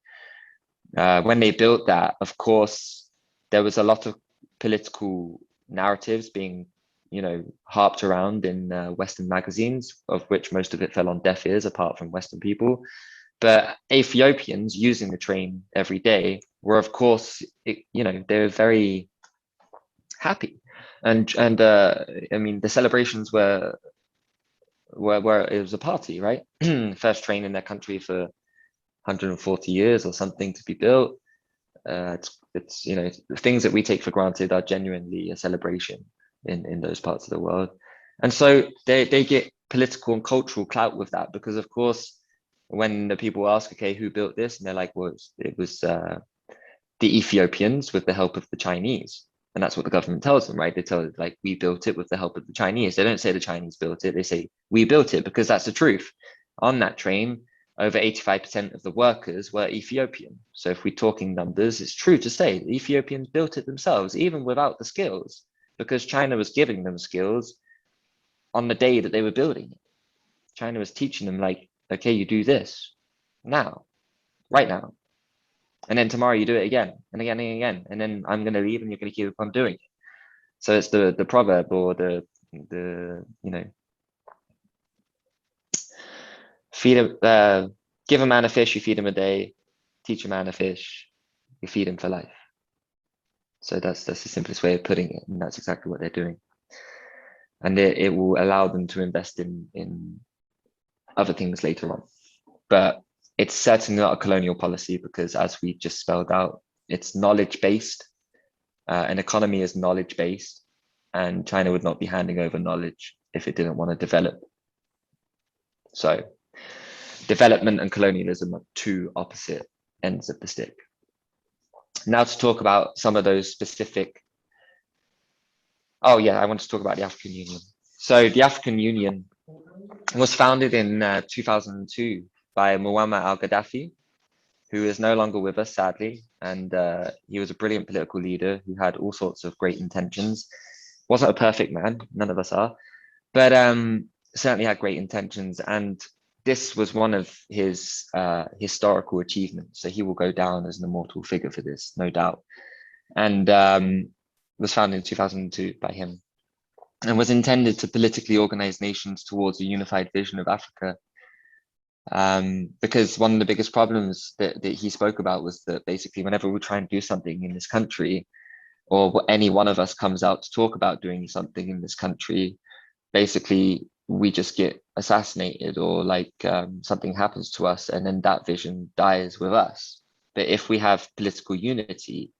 When they built that, of course, there was a lot of political narratives being harped around in Western magazines, of which most of it fell on deaf ears apart from Western people. But Ethiopians using the train every day were, of course, they were very happy. And I mean, the celebrations were it was a party, right? First train in their country for 140 years or something to be built. It's things that we take for granted are genuinely a celebration in those parts of the world. And so they get political and cultural clout with that, because of course, when the people ask, okay, who built this? And they're like, well, it was the Ethiopians with the help of the Chinese. And that's what the government tells them, right? They tell it like, we built it with the help of the Chinese. They don't say the Chinese built it. They say, we built it, because that's the truth. On that train, over 85% of the workers were Ethiopian. So if we're talking numbers, it's true to say the Ethiopians built it themselves, even without the skills, because China was giving them skills on the day that they were building it. China was teaching them like, okay, you do this now, right now. And then tomorrow you do it again and again and again. And then I'm going to leave and you're going to keep on doing it. So it's the proverb, or the give a man a fish, you feed him a day. Teach a man a fish, you feed him for life. So that's the simplest way of putting it. And that's exactly what they're doing. And it will allow them to invest in other things later on. But it's certainly not a colonial policy, because as we just spelled out, it's knowledge-based. An economy is knowledge-based, and China would not be handing over knowledge if it didn't want to develop. So development and colonialism are two opposite ends of the stick. Now to talk about some of those specific. Oh yeah, I want to talk about the African Union. So the African Union was founded in 2002 by Muammar al-Gaddafi, who is no longer with us, sadly. And he was a brilliant political leader who had all sorts of great intentions. Wasn't a perfect man, none of us are, but certainly had great intentions. And this was one of his historical achievements. So he will go down as an immortal figure for this, no doubt. And was founded in 2002 by him, and was intended to politically organize nations towards a unified vision of Africa. Because one of the biggest problems that he spoke about was that basically whenever we try and do something in this country, or any one of us comes out to talk about doing something in this country, basically we just get assassinated, or like something happens to us, and then that vision dies with us. But if we have political unity,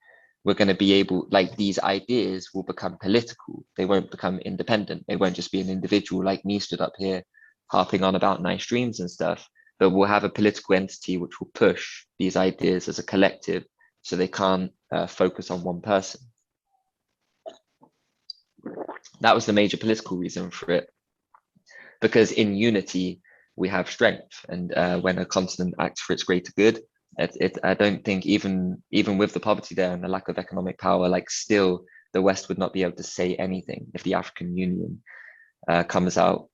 we're going to be able, like, these ideas will become political. They won't become independent. They won't just be an individual like me stood up here harping on about nice dreams and stuff, but we'll have a political entity which will push these ideas as a collective, so they can't focus on one person. That was the major political reason for it, because in unity we have strength, and when a continent acts for its greater good, I don't think even with the poverty there and the lack of economic power, like, still the West would not be able to say anything if the African Union comes out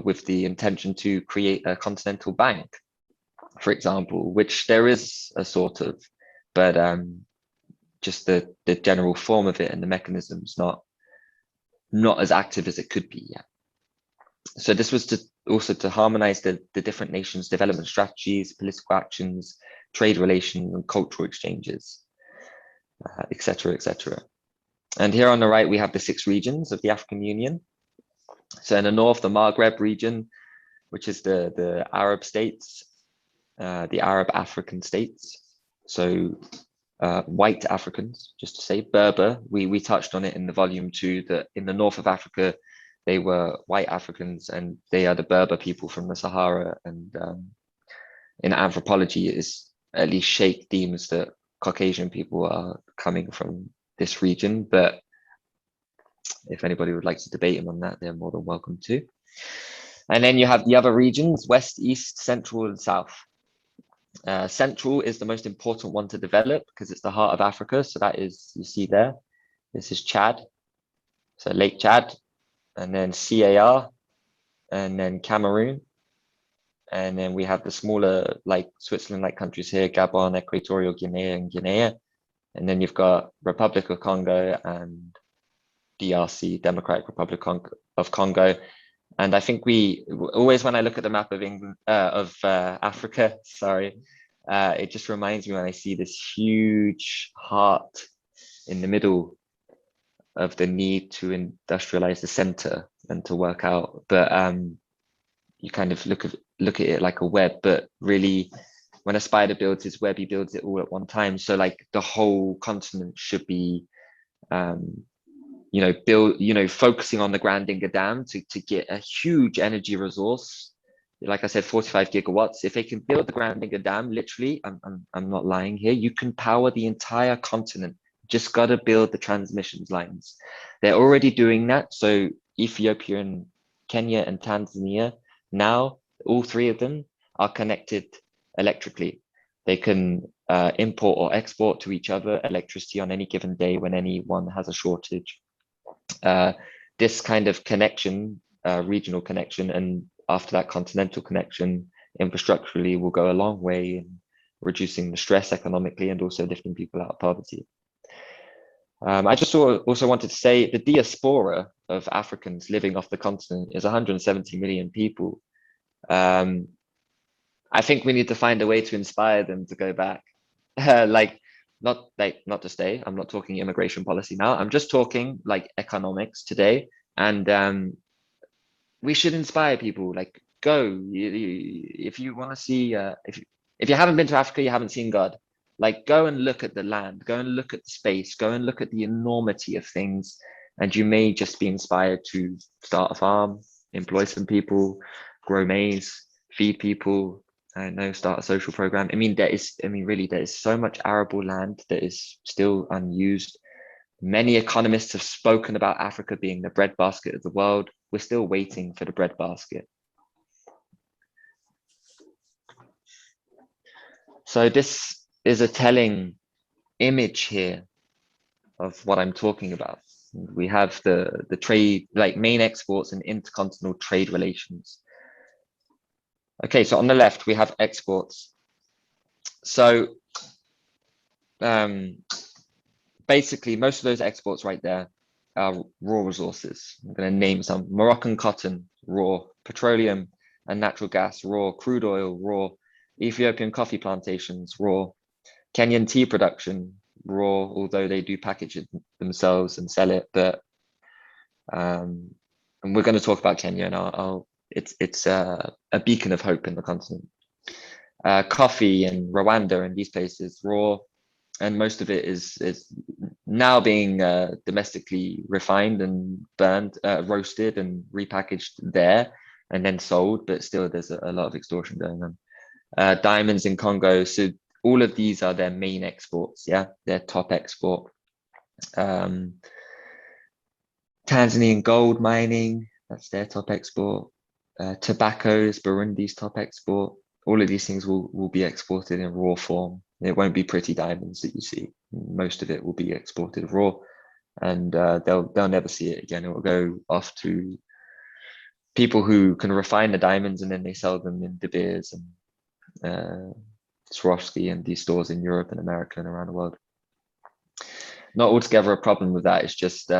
with the intention to create a continental bank, for example, which there is a sort of, but just the general form of it and the mechanisms not as active as it could be yet. So this was to harmonize the different nations' development strategies, political actions, trade relations, and cultural exchanges, etc., etc. And here on the right, we have the 6 regions of the African Union. So in the north, the Maghreb region, which is the Arab states, the Arab African states. So white Africans, just to say. Berber, we touched on it in the volume 2, that in the north of Africa, they were white Africans, and they are the Berber people from the Sahara. And in anthropology, it is at least Sheikh deems that Caucasian people are coming from this region. But if anybody would like to debate him on that, they're more than welcome to. And then you have the other regions: West, East, Central, and South. Central is the most important one to develop because it's the heart of Africa. So that is, you see there, this is Chad, so Lake Chad, and then CAR, and then Cameroon. And then we have the smaller, like Switzerland-like countries here: Gabon, Equatorial Guinea, and Guinea. And then you've got Republic of Congo and DRC, Democratic Republic of Congo. And I think we always, when I look at the map of England, Africa, sorry, it just reminds me when I see this huge heart in the middle of the need to industrialize the center and to work out. But you kind of look at it like a web, but really, when a spider builds his web, he builds it all at one time. So like the whole continent should be focusing on the Grand Dinga Dam to get a huge energy resource. Like I said, 45 gigawatts. If they can build the Grand Dinga Dam, literally, I'm not lying here, you can power the entire continent. Just got to build the transmissions lines. They're already doing that. So Ethiopia and Kenya and Tanzania, now all 3 of them are connected electrically. They can import or export to each other electricity on any given day when anyone has a shortage. This kind of connection, regional connection, and after that continental connection, infrastructurally will go a long way in reducing the stress economically and also lifting people out of poverty. I just also wanted to say the diaspora of Africans living off the continent is 170 million people. I think we need to find a way to inspire them to go back. Not to stay. I'm not talking immigration policy now. I'm just talking like economics today. And we should inspire people, like, go. If you want to see, if you haven't been to Africa, you haven't seen God. Like, go and look at the land, go and look at the space, go and look at the enormity of things. And you may just be inspired to start a farm, employ some people, grow maize, feed people, I don't know, start a social program. There is so much arable land that is still unused. Many economists have spoken about Africa being the breadbasket of the world. We're still waiting for the breadbasket. So this is a telling image here of what I'm talking about. We have the trade, like main exports and intercontinental trade relations. Okay, so on the left, we have exports. So basically, most of those exports right there are raw resources. I'm going to name some: Moroccan cotton, raw; petroleum and natural gas, raw; crude oil, raw; Ethiopian coffee plantations, raw; Kenyan tea production, raw, although they do package it themselves and sell it. But and we're going to talk about Kenya, and it's a beacon of hope in the continent. Coffee and Rwanda and these places, raw, and most of it is now being domestically refined and burned, roasted and repackaged there, and then sold. But still, there's a lot of extortion going on. Diamonds in Congo, so all of these are their main exports. Yeah, their top export. Tanzanian gold mining, that's their top export. Tobacco is Burundi's top export. All of these things will be exported in raw form. It won't be pretty diamonds that you see. Most of it will be exported raw, and they'll never see it again. It will go off to people who can refine the diamonds, and then they sell them in De Beers and Swarovski and these stores in Europe and America and around the world. Not altogether a problem with that. It's just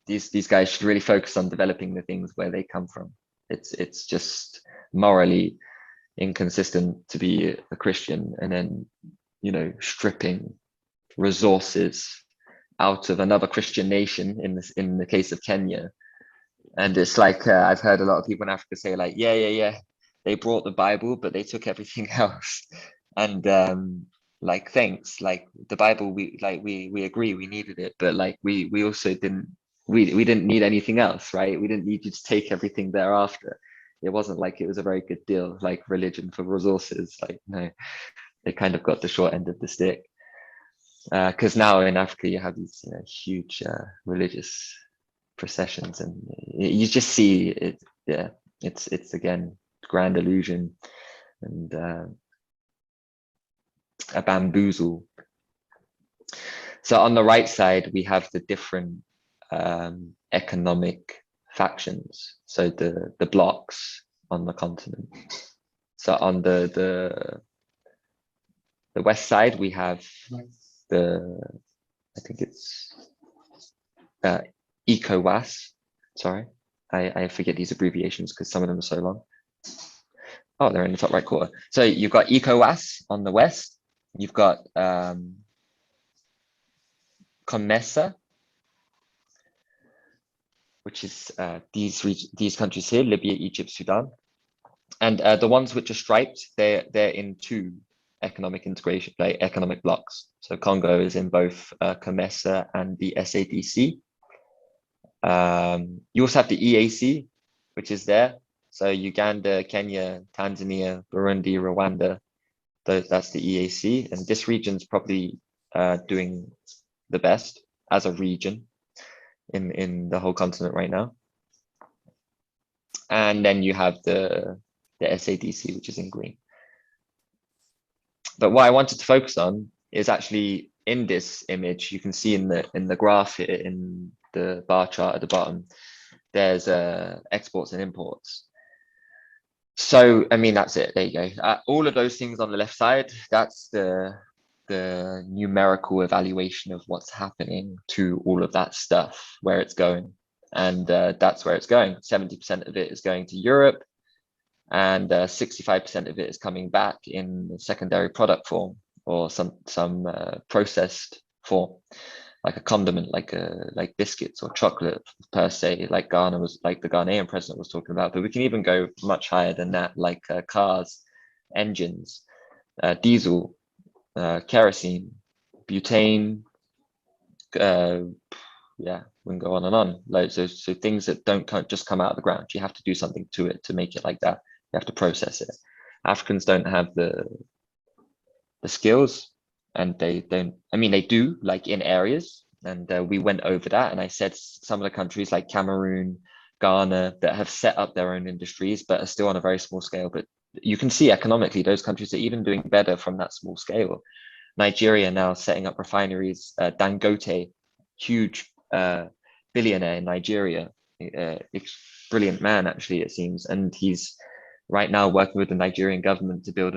these guys should really focus on developing the things where they come from. It's just morally inconsistent to be a Christian and then, you know, stripping resources out of another Christian nation, in the case of Kenya. And it's like I've heard a lot of people in Africa say like, yeah, they brought the Bible, but they took everything else. And like, thanks, like the Bible, we agree we needed it, but like we also didn't need anything else, right? We didn't need you to take everything thereafter. It wasn't like it was a very good deal, like religion for resources. Like, no, they kind of got the short end of the stick. Because now in Africa you have these, you know, huge religious processions, and you just see it. Yeah, it's again grand illusion and a bamboozle. So on the right side we have the different economic factions, so the blocks on the continent. So on the west side we have I think it's ECOWAS. Sorry, I forget these abbreviations because some of them are so long. Oh, they're in the top right corner. So you've got ECOWAS on the west. You've got COMESA, which is these countries here: Libya, Egypt, Sudan, and the ones which are striped, they're in two economic integration, like economic blocks. So Congo is in both COMESA and the SADC. You also have the EAC, which is there. So Uganda, Kenya, Tanzania, Burundi, Rwanda, that's the EAC. And this region's probably doing the best as a region in the whole continent right now. And then you have the SADC, which is in green. But what I wanted to focus on is actually in this image, you can see in the graph here, in the bar chart at the bottom, there's exports and imports. So, I mean, that's it. There you go. All of those things on the left side, that's the numerical evaluation of what's happening to all of that stuff, where it's going. And that's where it's going. 70% of it is going to Europe, and 65% of it is coming back in the secondary product form or some processed form, like a condiment, like biscuits or chocolate per se, like Ghana was, like the Ghanaian president was talking about. But we can even go much higher than that, like cars, engines, diesel, kerosene, butane. Yeah, we can go on and on. Like so things that don't just come out of the ground. You have to do something to it to make it like that. You have to process it. Africans don't have the skills, and they don't. I mean, they do, like in areas, and we went over that. And I said some of the countries like Cameroon, Ghana, that have set up their own industries, but are still on a very small scale. But you can see economically, those countries are even doing better from that small scale. Nigeria now setting up refineries. Dangote, huge billionaire in Nigeria, brilliant man actually, it seems, and he's right now working with the Nigerian government to build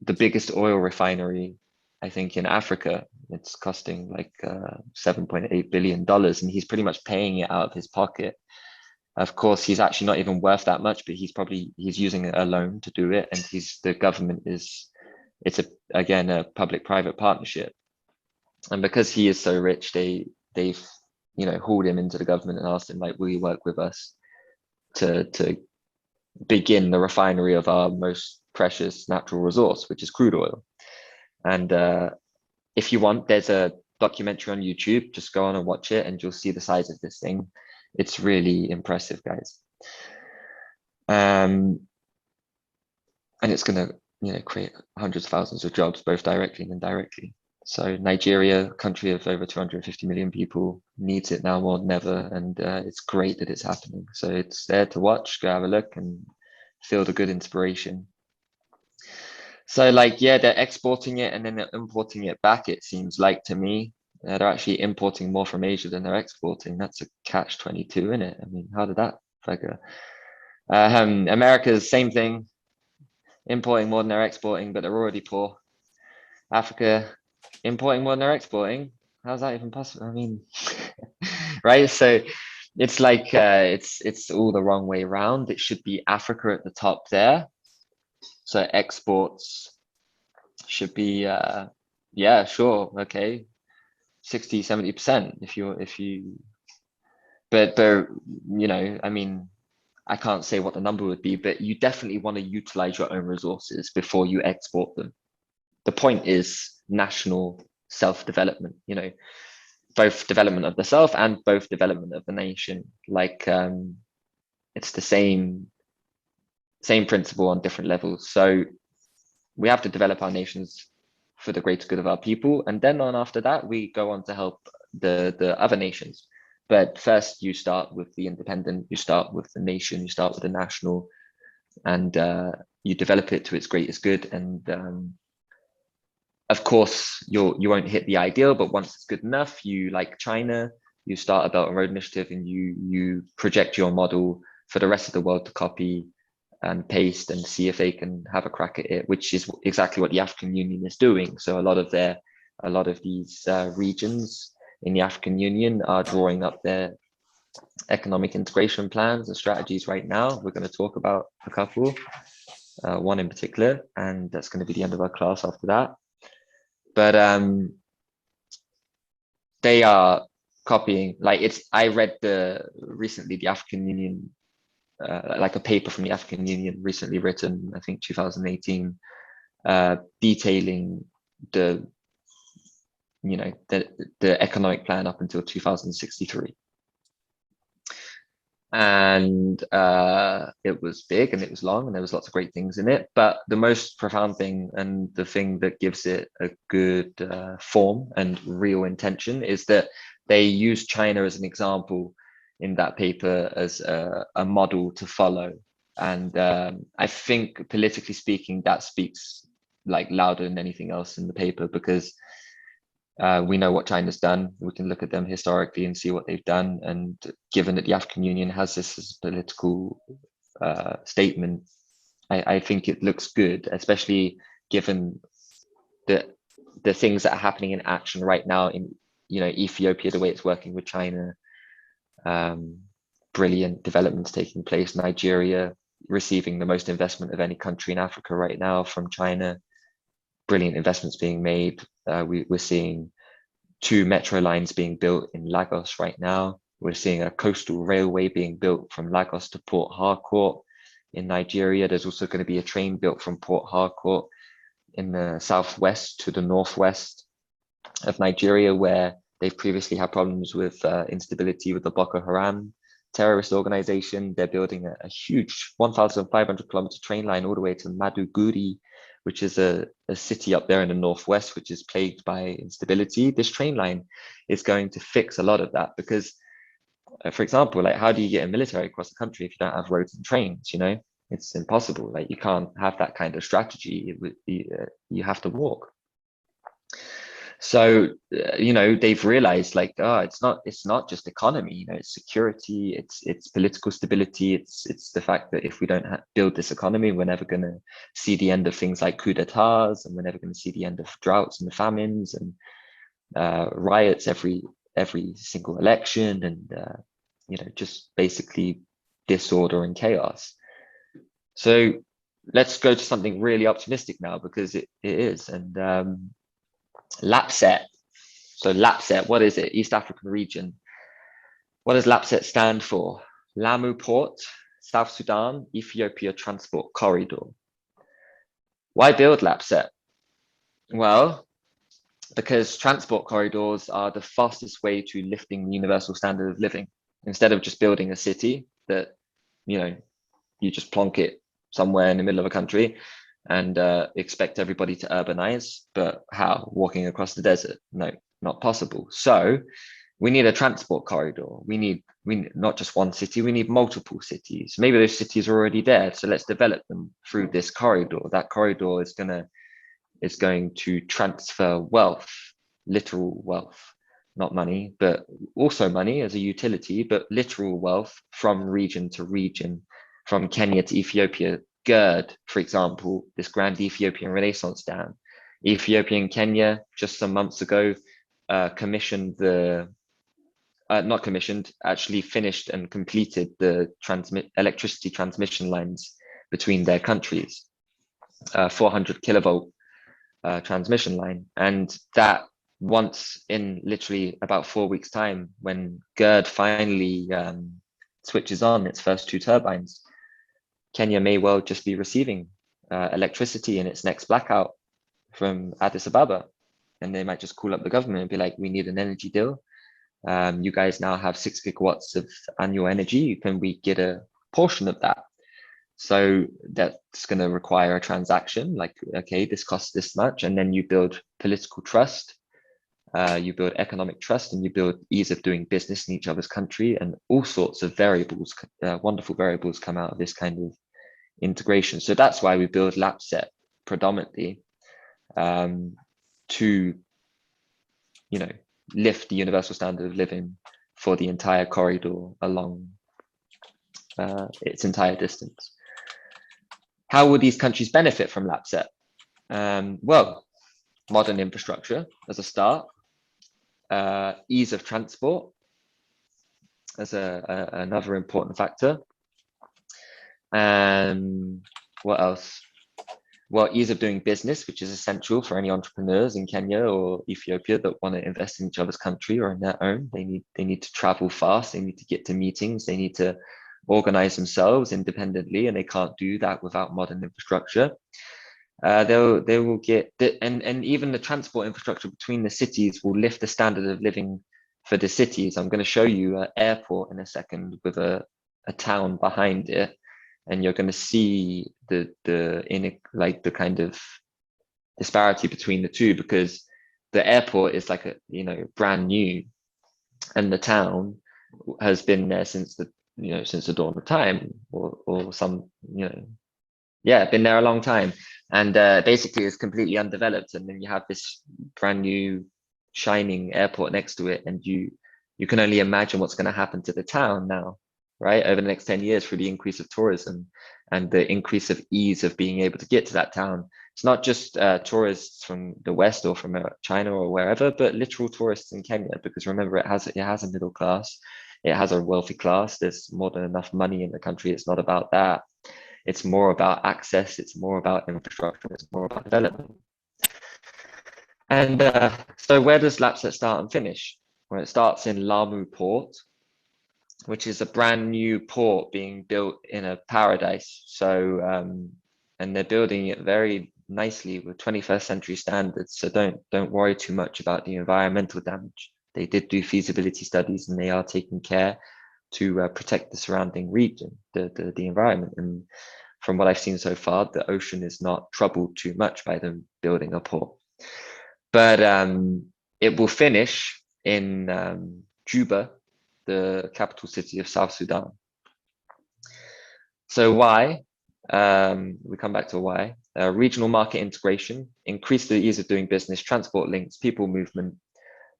the biggest oil refinery, I think, in Africa. It's costing like $7.8 billion, and he's pretty much paying it out of his pocket. Of course, he's actually not even worth that much, but he's using a loan to do it, and the government is it's again a public-private partnership. And because he is so rich, they've hauled him into the government and asked him, like, will you work with us to begin the refinery of our most precious natural resource, which is crude oil. And if you want, there's a documentary on YouTube. Just go on and watch it, and you'll see the size of this thing. It's really impressive, guys. And it's going to create hundreds of thousands of jobs, both directly and indirectly. So Nigeria, a country of over 250 million people, needs it now more than ever, and it's great that it's happening. So it's there to watch. Go have a look and feel the good inspiration. So like, yeah, they're exporting it and then they're importing it back, it seems like to me. They're actually importing more from Asia than they're exporting. That's a catch-22, isn't it? I mean, how did that figure? America's same thing, importing more than they're exporting, but they're already poor. Africa, importing more than they're exporting. How's that even possible? I mean, right? So it's like, it's all the wrong way around. It should be Africa at the top there. So exports should be, yeah, sure, okay, 60, 70% if you, but I mean, I can't say what the number would be, but you definitely want to utilize your own resources before you export them. The point is national self-development, both development of the self and both development of the nation. Like, it's the same principle on different levels. So we have to develop our nations for the greater good of our people, and then after that we go on to help the other nations. But first you start with the independent, you start with the nation, you start with the national, and you develop it to its greatest good. And of course you won't hit the ideal, but once it's good enough, you, like China, you start a Belt and Road Initiative, and you project your model for the rest of the world to copy and paste and see if they can have a crack at it, which is exactly what the African Union is doing. So a lot of these regions in the African Union are drawing up their economic integration plans and strategies right now. We're going to talk about a couple, one in particular, and that's going to be the end of our class after that. But they are copying, like, I read recently the African Union, like a paper from the African Union recently written, I think 2018, detailing the economic plan up until 2063. And it was big and it was long and there was lots of great things in it. But the most profound thing, and the thing that gives it a good form and real intention, is that they use China as an example in that paper as a model to follow. And I think, politically speaking, that speaks like louder than anything else in the paper, because we know what China's done. We can look at them historically and see what they've done. And given that the African Union has this as a political statement, I think it looks good, especially given the things that are happening in action right now in Ethiopia, the way it's working with China. Brilliant developments taking place. Nigeria receiving the most investment of any country in Africa right now from China. Brilliant investments being made. We're seeing 2 metro lines being built in Lagos right now. We're seeing a coastal railway being built from Lagos to Port Harcourt in Nigeria. There's also going to be a train built from Port Harcourt in the southwest to the northwest of Nigeria, where they've previously had problems with instability with the Boko Haram terrorist organization. They're building a huge 1,500 kilometer train line all the way to Maduguri, which is a city up there in the northwest, which is plagued by instability. This train line is going to fix a lot of that, because, for example, like, how do you get a military across the country if you don't have roads and trains? It's impossible. Like, you can't have that kind of strategy. It would be, you have to walk. So they've realized, like, it's not just economy, it's security, it's political stability, it's the fact that if we don't build this economy, we're never going to see the end of things like coup d'etats, and we're never going to see the end of droughts and famines and riots every single election, and just basically disorder and chaos. So let's go to something really optimistic now, because it is. And LAPSET. So LAPSET, what is it? East African region. What does LAPSET stand for? Lamu Port, South Sudan, Ethiopia Transport Corridor. Why build LAPSET? Well, because transport corridors are the fastest way to lifting the universal standard of living. Instead of just building a city that, you just plonk it somewhere in the middle of a country and expect everybody to urbanize. But how? Walking across the desert? No, not possible. So we need a transport corridor. We need not just one city, we need multiple cities. Maybe those cities are already there, so let's develop them through this corridor. That corridor is going to transfer wealth, literal wealth, not money, but also money as a utility, but literal wealth from region to region, from Kenya to Ethiopia. GERD, for example, this Grand Ethiopian Renaissance Dam. Ethiopia and Kenya just some months ago actually finished and completed the electricity transmission lines between their countries, 400 kilovolt transmission line. And that once in literally about 4 weeks time, when GERD finally switches on its first 2 turbines, Kenya may well just be receiving electricity in its next blackout from Addis Ababa. And they might just call up the government and be like, we need an energy deal. You guys now have 6 gigawatts of annual energy. Can we get a portion of that? So that's going to require a transaction, like, okay, this costs this much. And then you build political trust, you build economic trust, and you build ease of doing business in each other's country, and all sorts of variables, wonderful variables come out of this kind of integration. So that's why we build LAPSET predominantly, to, lift the universal standard of living for the entire corridor along its entire distance. How will these countries benefit from LAPSET? Well, modern infrastructure as a start, ease of transport as another important factor. What else? Well, ease of doing business, which is essential for any entrepreneurs in Kenya or Ethiopia that want to invest in each other's country or in their own. They need to travel fast. They need to get to meetings. They need to organize themselves independently, and they can't do that without modern infrastructure. They will get, and even the transport infrastructure between the cities will lift the standard of living for the cities. I'm going to show you an airport in a second with a town behind it, and you're going to see the kind of disparity between the two, because the airport is like brand new, and the town has been there since the dawn of time, or some been there a long time, and basically it's completely undeveloped. And then you have this brand new shining airport next to it, and you can only imagine what's going to happen to the town now, right, over the next 10 years through the increase of tourism and the increase of ease of being able to get to that town. It's not just tourists from the West or from China or wherever, but literal tourists in Kenya, because remember, it has a middle class, it has a wealthy class. There's more than enough money in the country. It's not about that. It's more about access. It's more about infrastructure. It's more about development. And so where does LAPSET start and finish? Well, it starts in Lamu Port, which is a brand new port being built in a paradise. So, and they're building it very nicely with 21st century standards. So don't worry too much about the environmental damage. They did do feasibility studies, and they are taking care to protect the surrounding region, the environment. And from what I've seen so far, the ocean is not troubled too much by them building a port. But it will finish in Juba, the capital city of South Sudan. So why? We come back to why. Regional market integration, increase the ease of doing business, transport links, people movement,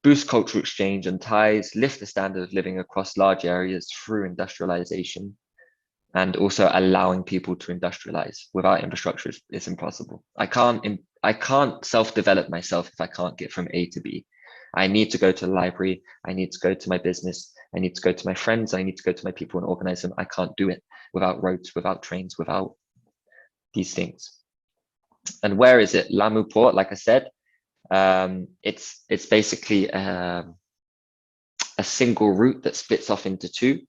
boost cultural exchange and ties, lift the standard of living across large areas through industrialization, and also allowing people to industrialize. Without infrastructure, it's impossible. I can't self-develop myself if I can't get from A to B. I need to go to the library. I need to go to my business. I need to go to my friends. I need to go to my people and organize them. I can't do it without roads, without trains, without these things. And where is it? Lamu Port, like I said, it's basically a single route that splits off into two.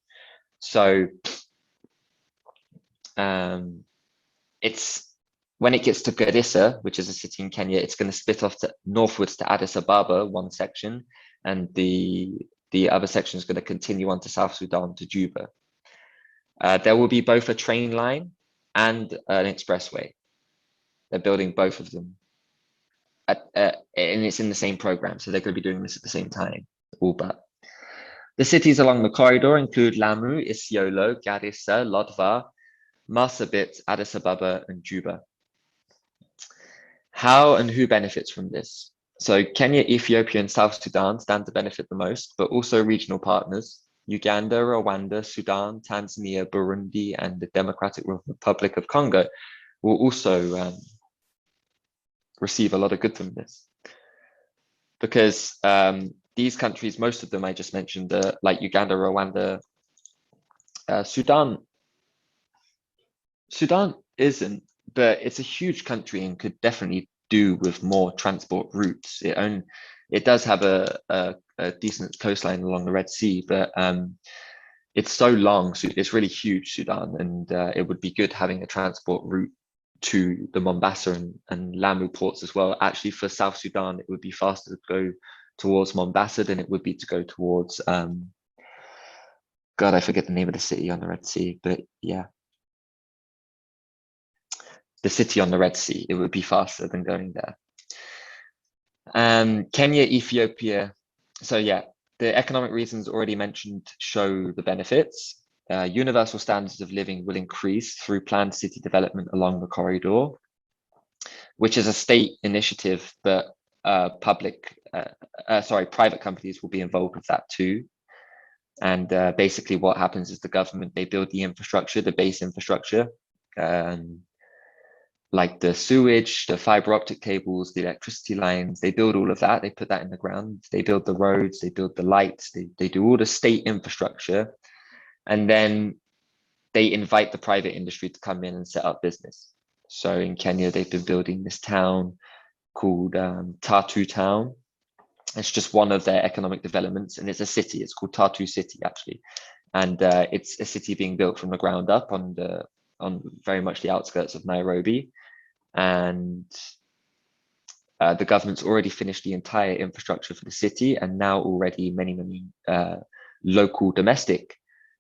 So it's when it gets to Garissa, which is a city in Kenya, it's going to split off to northwards to Addis Ababa, one section, and the other section is going to continue on to South Sudan to Juba. There will be both a train line and an expressway. They're building both of them, and it's in the same program, so they're going to be doing this at the same time, all but. The cities along the corridor include Lamu, Isiolo, Garissa, Lodwar, Marsabit, Addis Ababa, and Juba. How and who benefits from this? So Kenya, Ethiopia, and South Sudan stand to benefit the most, but also regional partners. Uganda, Rwanda, Sudan, Tanzania, Burundi, and the Democratic Republic of Congo will also receive a lot of good from this. Because these countries, most of them I just mentioned, like Uganda, Rwanda, Sudan isn't, but it's a huge country and could definitely do with more transport routes. It does have a decent coastline along the Red Sea, but it's so long, so it's really huge, Sudan, and it would be good having a transport route to the Mombasa and Lamu ports as well. Actually, for South Sudan, it would be faster to go towards Mombasa than it would be to go towards, God, I forget the name of the city on the Red Sea, but yeah. The city on the Red Sea, it would be faster than going there. Kenya, Ethiopia. So yeah, the economic reasons already mentioned show the benefits. Universal standards of living will increase through planned city development along the corridor, which is a state initiative, but private companies will be involved with that too. And basically what happens is the government, they build the infrastructure, the base infrastructure, like the sewage, the fiber optic cables, the electricity lines, they build all of that, they put that in the ground, they build the roads, they build the lights, they do all the state infrastructure, and then they invite the private industry to come in and set up business. So in Kenya, they've been building this town called Tatu Town. It's just one of their economic developments, and it's a city, it's called Tatu City actually. And it's a city being built from the ground up on very much the outskirts of Nairobi. And the government's already finished the entire infrastructure for the city, and now already many local domestic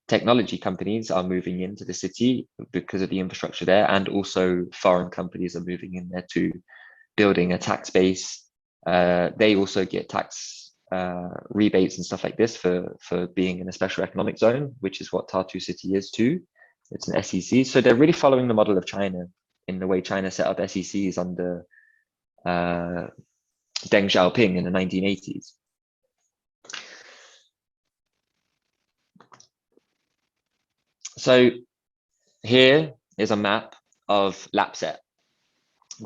technology companies are moving into the city because of the infrastructure there, and also foreign companies are moving in there too, building a tax base. They also get tax rebates and stuff like this for being in a special economic zone, which is what Tartu City is too. It's an SEC, so they're really following the model of China in the way China set up SECs under Deng Xiaoping in the 1980s. So here is a map of Lapset,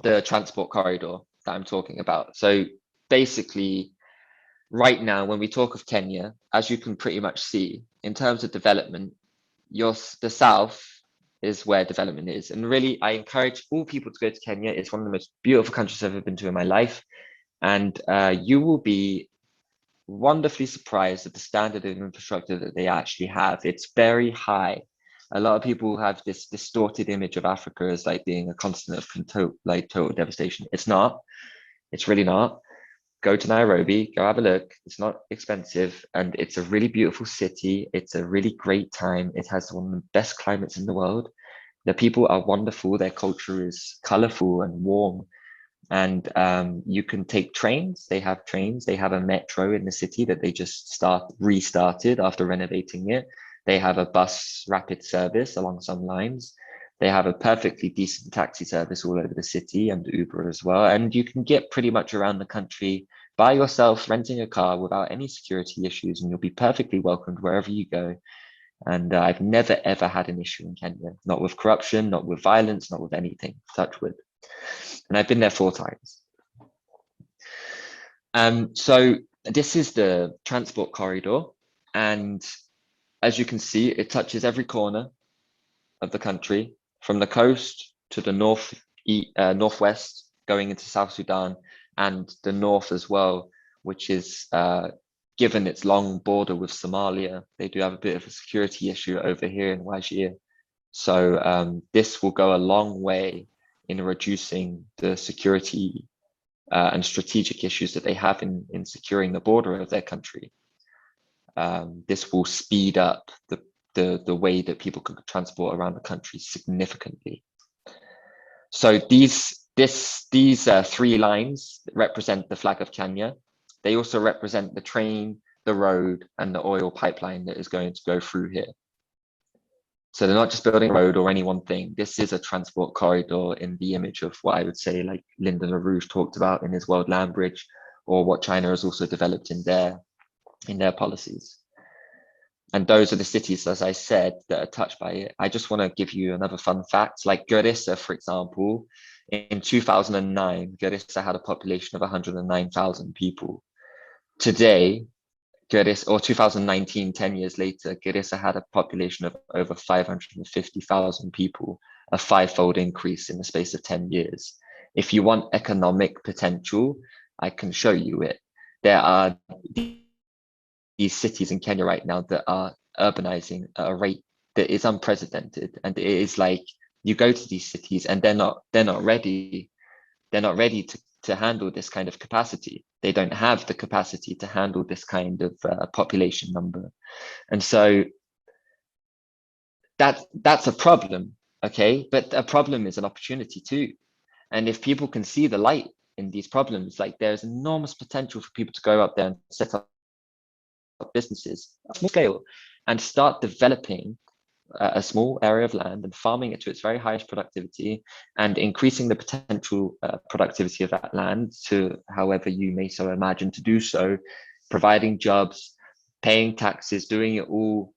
the transport corridor that I'm talking about. So basically, right now, when we talk of Kenya, as you can pretty much see, in terms of development, the south is where development is. And really, I encourage all people to go to Kenya. It's one of the most beautiful countries I've ever been to in my life. And you will be wonderfully surprised at the standard of infrastructure that they actually have. It's very high. A lot of people have this distorted image of Africa as like being a continent of total devastation. It's not. It's really not. Go to Nairobi, go have a look. It's not expensive, and it's a really beautiful city. It's a really great time. It has one of the best climates in the world. The people are wonderful. Their culture is colorful and warm. And you can take trains. They have trains. They have a metro in the city that they just restarted after renovating it. They have a bus rapid service along some lines. They have a perfectly decent taxi service all over the city, and Uber as well. And you can get pretty much around the country by yourself, renting a car without any security issues, and you'll be perfectly welcomed wherever you go. And I've never, ever had an issue in Kenya, not with corruption, not with violence, not with anything, touch wood. And I've been there 4 times. So this is the transport corridor. And as you can see, it touches every corner of the country, from the coast to the northwest, going into South Sudan, and the north as well, which is given its long border with Somalia, they do have a bit of a security issue over here in Wajir. So this will go a long way in reducing the security and strategic issues that they have in securing the border of their country. This will speed up the way that people can transport around the country significantly. So these three lines represent the flag of Kenya. They also represent the train, the road, and the oil pipeline that is going to go through here. So they're not just building a road or any one thing. This is a transport corridor in the image of what I would say like Lyndon LaRouche talked about in his World Land Bridge, or what China has also developed in their policies. And those are the cities, as I said, that are touched by it. I just want to give you another fun fact, like Garissa, for example, in 2009, Garissa had a population of 109,000 people. Today, Garissa, or 2019, 10 years later, Garissa had a population of over 550,000 people, a five-fold increase in the space of 10 years. If you want economic potential, I can show you it. There are these cities in Kenya right now that are urbanizing at a rate that is unprecedented. And it is like, you go to these cities and they're not ready to handle this kind of capacity. They don't have the capacity to handle this kind of population number. And so that's a problem, okay? But a problem is an opportunity too. And if people can see the light in these problems, like there's enormous potential for people to go up there and set up businesses at small scale and start developing a small area of land and farming it to its very highest productivity and increasing the potential productivity of that land to however you may so imagine to do so, providing jobs, paying taxes, doing it all,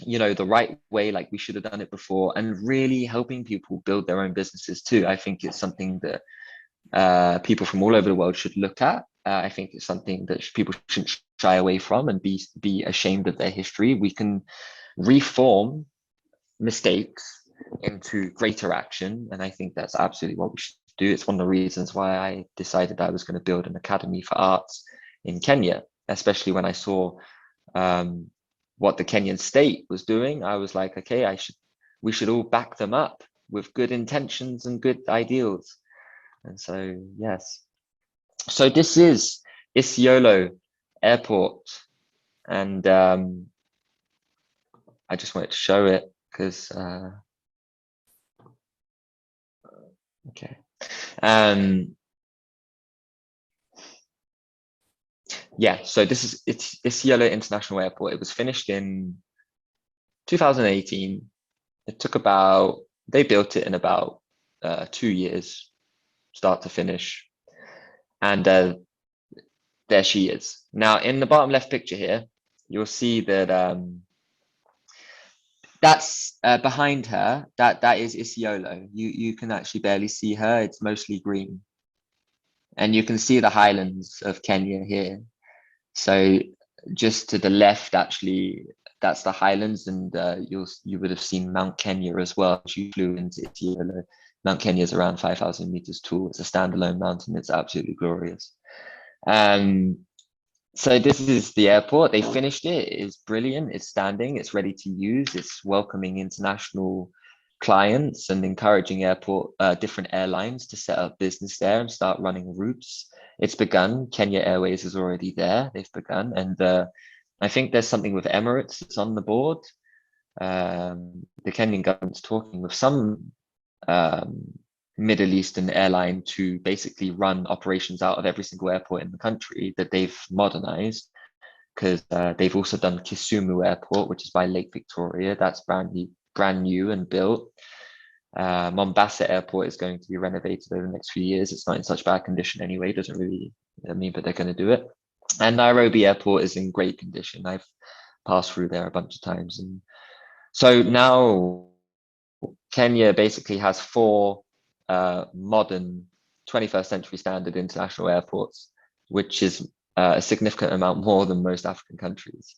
you know, the right way, like we should have done it before, and really helping people build their own businesses too. I think it's something that people from all over the world should look at. I think it's something that people shouldn't shy away from and be ashamed of their history. We can reform mistakes into greater action, and I think that's absolutely what we should do. It's one of the reasons why I decided I was going to build an academy for arts in Kenya, especially when I saw what the Kenyan state was doing. I was like, okay, we should all back them up with good intentions and good ideals. And so, yes. So this is Isiolo Airport, and I just wanted to show it because okay. Yeah, so this is Isiolo International Airport. It was finished in 2018. It took they built it in about 2 years, start to finish. And there she is. Now, in the bottom left picture here, you'll see that that's behind her. That is Isiolo. You can actually barely see her. It's mostly green. And you can see the highlands of Kenya here. So just to the left, actually, that's the highlands, and you would have seen Mount Kenya as well. You flew into Isiolo. Mount Kenya is around 5,000 meters tall. It's a standalone mountain. It's absolutely glorious. So this is the airport. They finished it. It's brilliant. It's standing. It's ready to use. It's welcoming international clients and encouraging different airlines to set up business there and start running routes. It's begun. Kenya Airways is already there. They've begun. And I think there's something with Emirates that's on the board. The Kenyan government's talking with some Middle Eastern airline to basically run operations out of every single airport in the country that they've modernized, because they've also done Kisumu Airport, which is by Lake Victoria. That's brand new and built. Mombasa Airport is going to be renovated over the next few years. It's not in such bad condition anyway. It doesn't really mean, but they're going to do it. And Nairobi Airport is in great condition. I've passed through there a bunch of times. And so now Kenya basically has 4 modern 21st century standard international airports, which is a significant amount more than most African countries.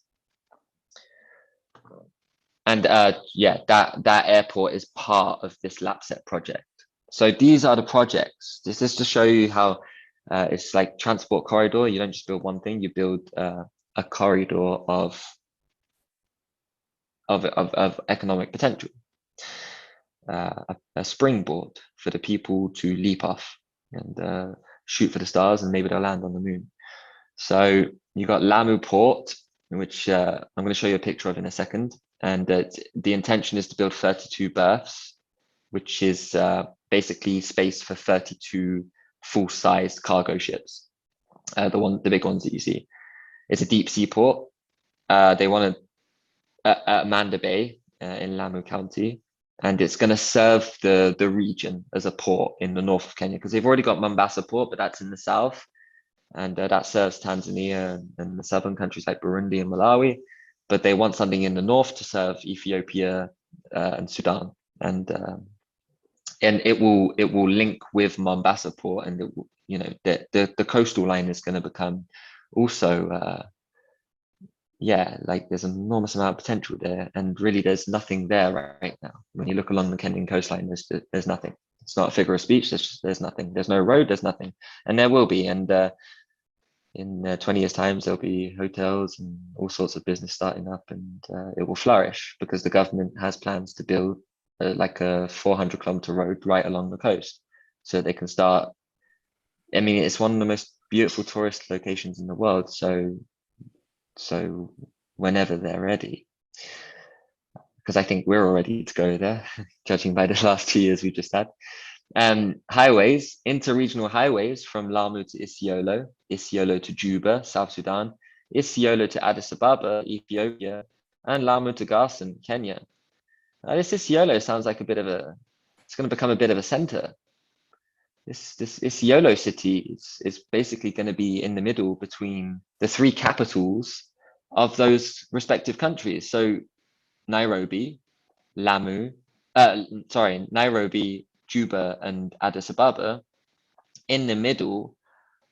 And yeah, that airport is part of this LAPSET project. So these are the projects. This is to show you how it's like transport corridor. You don't just build one thing, you build a corridor of economic potential, a springboard for the people to leap off and shoot for the stars, and maybe they'll land on the moon. So you got Lamu Port, which I'm going to show you a picture of in a second. And the intention is to build 32 berths, which is basically space for 32 full-sized cargo ships. The big ones that you see. It's a deep sea port. They want to at Manda Bay in Lamu County, and it's going to serve the region as a port in the north of Kenya, because they've already got Mombasa Port, but that's in the south. And that serves Tanzania and the southern countries like Burundi and Malawi, but they want something in the north to serve Ethiopia and Sudan, and it will link with Mombasa Port, and it will, you know, the coastal line is going to become also yeah, like there's an enormous amount of potential there, and really there's nothing there right now. When you look along the Kenyan coastline, there's nothing. It's not a figure of speech. There's nothing. There's no road. There's nothing, and there will be. And in 20 years' time, there'll be hotels and all sorts of business starting up, and it will flourish because the government has plans to build like a 400-kilometer road right along the coast, so they can start. I mean, it's one of the most beautiful tourist locations in the world. So whenever they're ready, because I think we're all ready to go there, judging by the last 2 years we've just had. Highways, interregional highways from Lamu to Isiolo, Isiolo to Juba, South Sudan, Isiolo to Addis Ababa, Ethiopia, and Lamu to Garsen, Kenya. Now, this Isiolo sounds like it's going to become a bit of a center. This Isiolo city is basically going to be in the middle between the three capitals of those respective countries. So Nairobi, Nairobi, Juba, and Addis Ababa, in the middle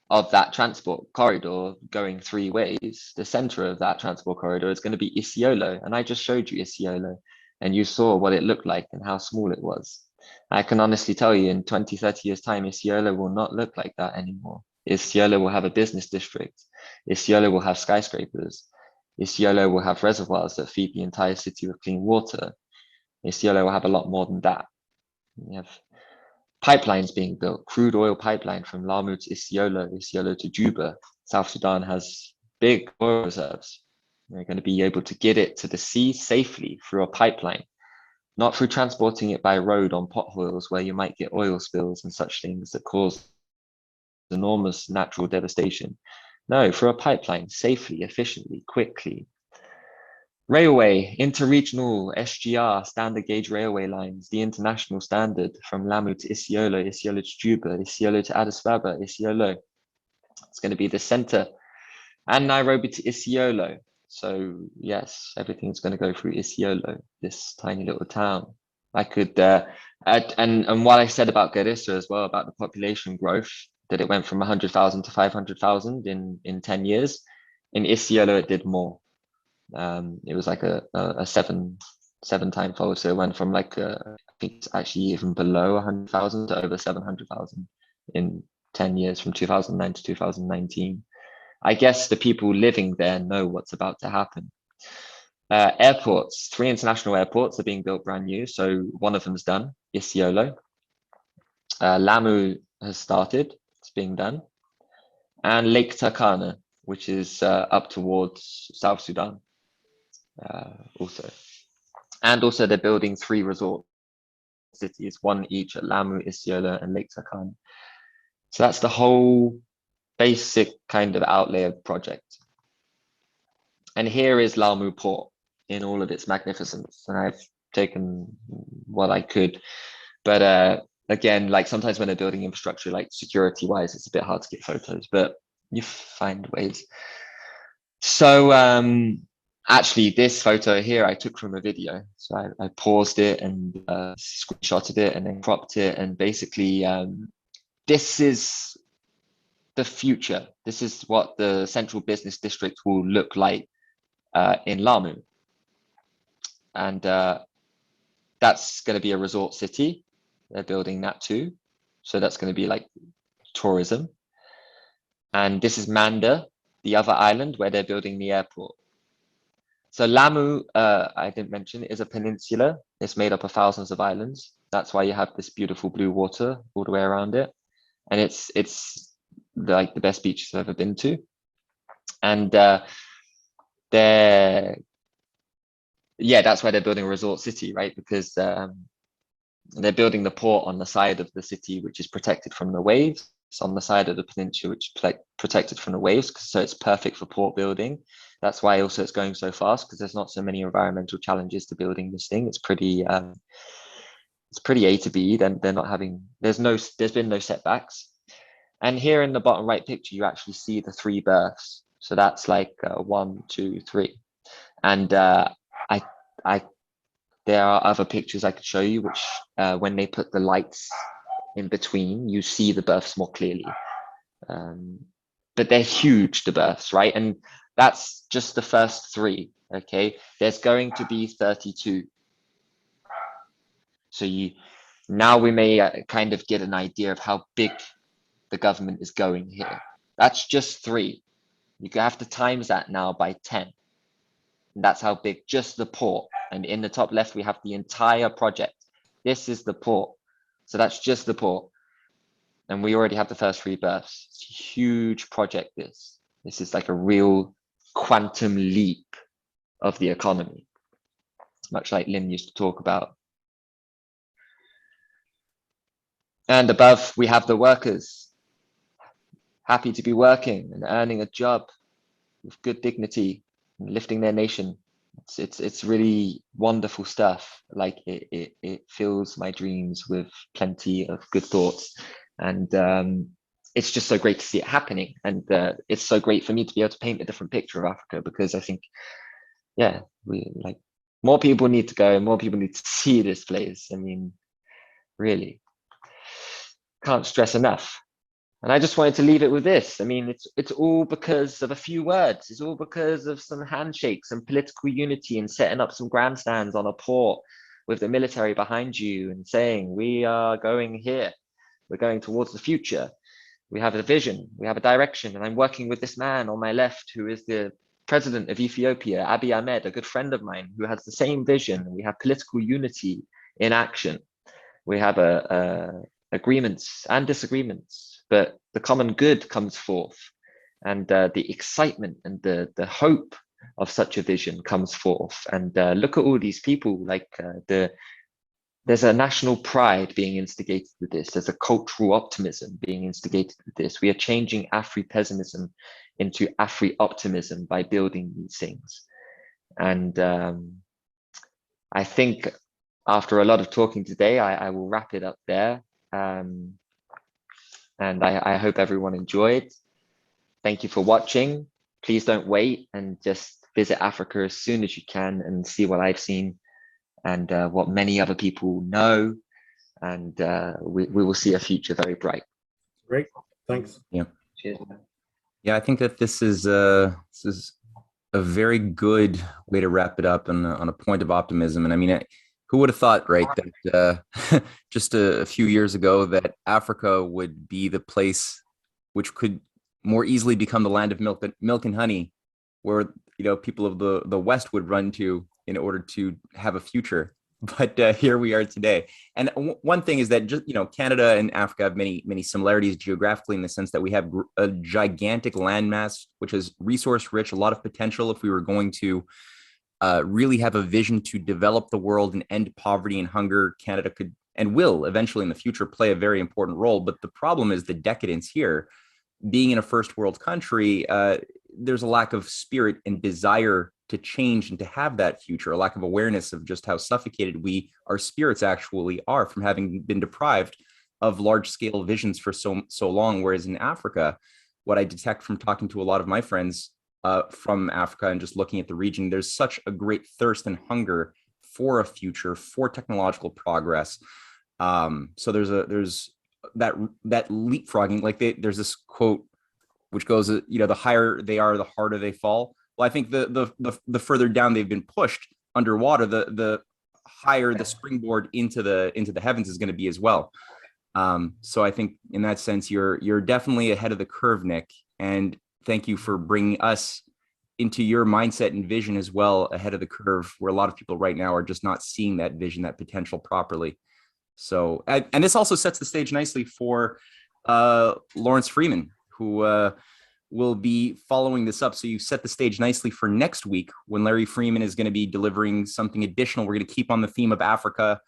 of that transport corridor going three ways, the center of that transport corridor is going to be Isiolo. And I just showed you Isiolo, and you saw what it looked like and how small it was. I can honestly tell you in 20, 30 years' time, Isiolo will not look like that anymore. Isiolo will have a business district. Isiolo will have skyscrapers. Isiolo will have reservoirs that feed the entire city with clean water. Isiolo will have a lot more than that. We have pipelines being built, crude oil pipeline from Lamu to Isiolo, Isiolo to Juba. South Sudan has big oil reserves. They're going to be able to get it to the sea safely through a pipeline, not through transporting it by road on potholes where you might get oil spills and such things that cause enormous natural devastation. No, through a pipeline, safely, efficiently, quickly. Railway, interregional SGR, standard gauge railway lines, the international standard from Lamu to Isiolo, Isiolo to Juba, Isiolo to Addis Ababa, Isiolo. It's going to be the center, and Nairobi to Isiolo. So yes, everything's going to go through Isiolo, this tiny little town. I could, and what I said about Garissa as well, about the population growth, that it went from 100,000 to 500,000 in 10 years. In Isiolo, it did more. It was like a seven time fold. So it went from like, I think it's actually even below 100,000 to over 700,000 in 10 years, from 2009 to 2019. I guess the people living there know what's about to happen. Airports, 3 international airports are being built brand new. So one of them's done, Isiolo. Lamu has started, it's being done. And Lake Turkana, which is up towards South Sudan also. And also they're building 3 resort cities, one each at Lamu, Isiolo, and Lake Turkana. So that's the whole basic kind of outlay of the project. And here is Lamu Port in all of its magnificence. And I've taken what I could, but again, like sometimes when they're building infrastructure, like security wise, it's a bit hard to get photos, but you find ways. So actually this photo here I took from a video. So I paused it and screenshotted it and then cropped it. And basically this is the future. This is what the central business district will look like in Lamu. And that's going to be a resort city they're building that too. So that's going to be like tourism. And this is Manda, the other island where they're building the airport. So Lamu, I didn't mention, is a peninsula. It's made up of thousands of islands. That's why you have this beautiful blue water all the way around it. And it's like the best beaches I've ever been to. And that's why they're building a resort city, right? Because they're building the port on the side of the city, which is protected from the waves. It's on the side of the peninsula, which is protected from the waves. So it's perfect for port building. That's why also it's going so fast, because there's not so many environmental challenges to building this thing. It's pretty A to B. Then they're not having, there's been no setbacks. And here in the bottom right picture, you actually see the 3 berths. So that's like 1, 2, 3. And there are other pictures I could show you, which when they put the lights in between, you see the berths more clearly. But they're huge, the berths, right? And that's just the first 3, okay? There's going to be 32. So now we may kind of get an idea of how big the government is going here. That's just 3. You have to times that now by 10. And that's how big just the port. And in the top left, we have the entire project. This is the port. So that's just the port. And we already have the first 3 berths. It's a huge project, this. This is like a real quantum leap of the economy, much like Lynn used to talk about. And above, we have the workers, happy to be working and earning a job with good dignity and lifting their nation. It's really wonderful stuff. Like it fills my dreams with plenty of good thoughts. And it's just so great to see it happening. And it's so great for me to be able to paint a different picture of Africa, because I think, yeah, more people need to go, more people need to see this place. I mean, really, can't stress enough. And I just wanted to leave it with this. I mean, it's all because of a few words. It's all because of some handshakes and political unity and setting up some grandstands on a port with the military behind you and saying, we are going here. We're going towards the future. We have a vision. We have a direction. And I'm working with this man on my left, who is the president of Ethiopia, Abiy Ahmed, a good friend of mine, who has the same vision. We have political unity in action. We have agreements and disagreements, but the common good comes forth, and the excitement and the hope of such a vision comes forth. And look at all these people, like there's a national pride being instigated with this. There's a cultural optimism being instigated with this. We are changing Afri-pessimism into Afri-optimism by building these things. And I think after a lot of talking today, I will wrap it up there. And I hope everyone enjoyed. Thank you for watching. Please don't wait, and just visit Africa as soon as you can and see what I've seen and what many other people know. And we will see a future very bright. Great, thanks. Yeah. Cheers. Yeah, I think that this is a very good way to wrap it up on a point of optimism. And I mean, who would have thought, right, that just a few years ago that Africa would be the place which could more easily become the land of milk and honey, where people of the West would run to in order to have a future. But here we are today. And one thing is that just Canada and Africa have many similarities geographically, in the sense that we have a gigantic landmass which is resource rich, a lot of potential. If we were going to really have a vision to develop the world and end poverty and hunger, Canada could and will eventually in the future play a very important role. But the problem is the decadence here. Being in a first world country, there's a lack of spirit and desire to change and to have that future, a lack of awareness of just how suffocated our spirits actually are from having been deprived of large scale visions for so long. Whereas in Africa, what I detect from talking to a lot of my friends from Africa and just looking at the region, there's such a great thirst and hunger for a future, for technological progress. So there's that leapfrogging. Like there's this quote which goes, the higher they are, the harder they fall. Well, I think the further down they've been pushed underwater, the higher the springboard into the heavens is going to be as well. So I think in that sense, you're definitely ahead of the curve, Nick. And thank you for bringing us into your mindset and vision as well, ahead of the curve, where a lot of people right now are just not seeing that vision, that potential properly. So, and this also sets the stage nicely for Lawrence Freeman, who will be following this up. So you set the stage nicely for next week, when Larry Freeman is going to be delivering something additional. We're going to keep on the theme of Africa.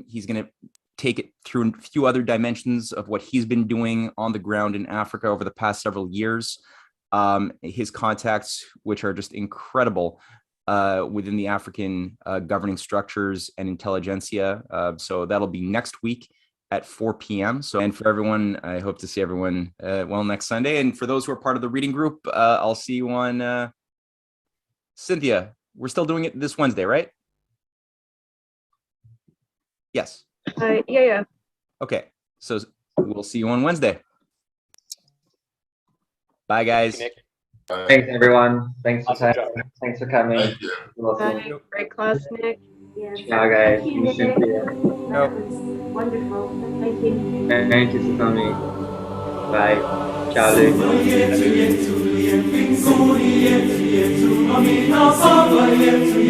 He's going to take it through a few other dimensions of what he's been doing on the ground in Africa over the past several years. His contacts, which are just incredible within the African governing structures and intelligentsia. So that'll be next week at 4 p.m. So, and for everyone, I hope to see everyone well next Sunday. And for those who are part of the reading group, I'll see you on Cynthia. We're still doing it this Wednesday, right? Yes. Yeah. Okay. So we'll see you on Wednesday. Bye, guys. Thanks, everyone. Thanks for coming. Thank you. Awesome. Great class, Nick. Yes. Ciao, guys. Thank you, Cynthia. That was wonderful. Thank you. Thank you for coming. Bye. Ciao, Luke.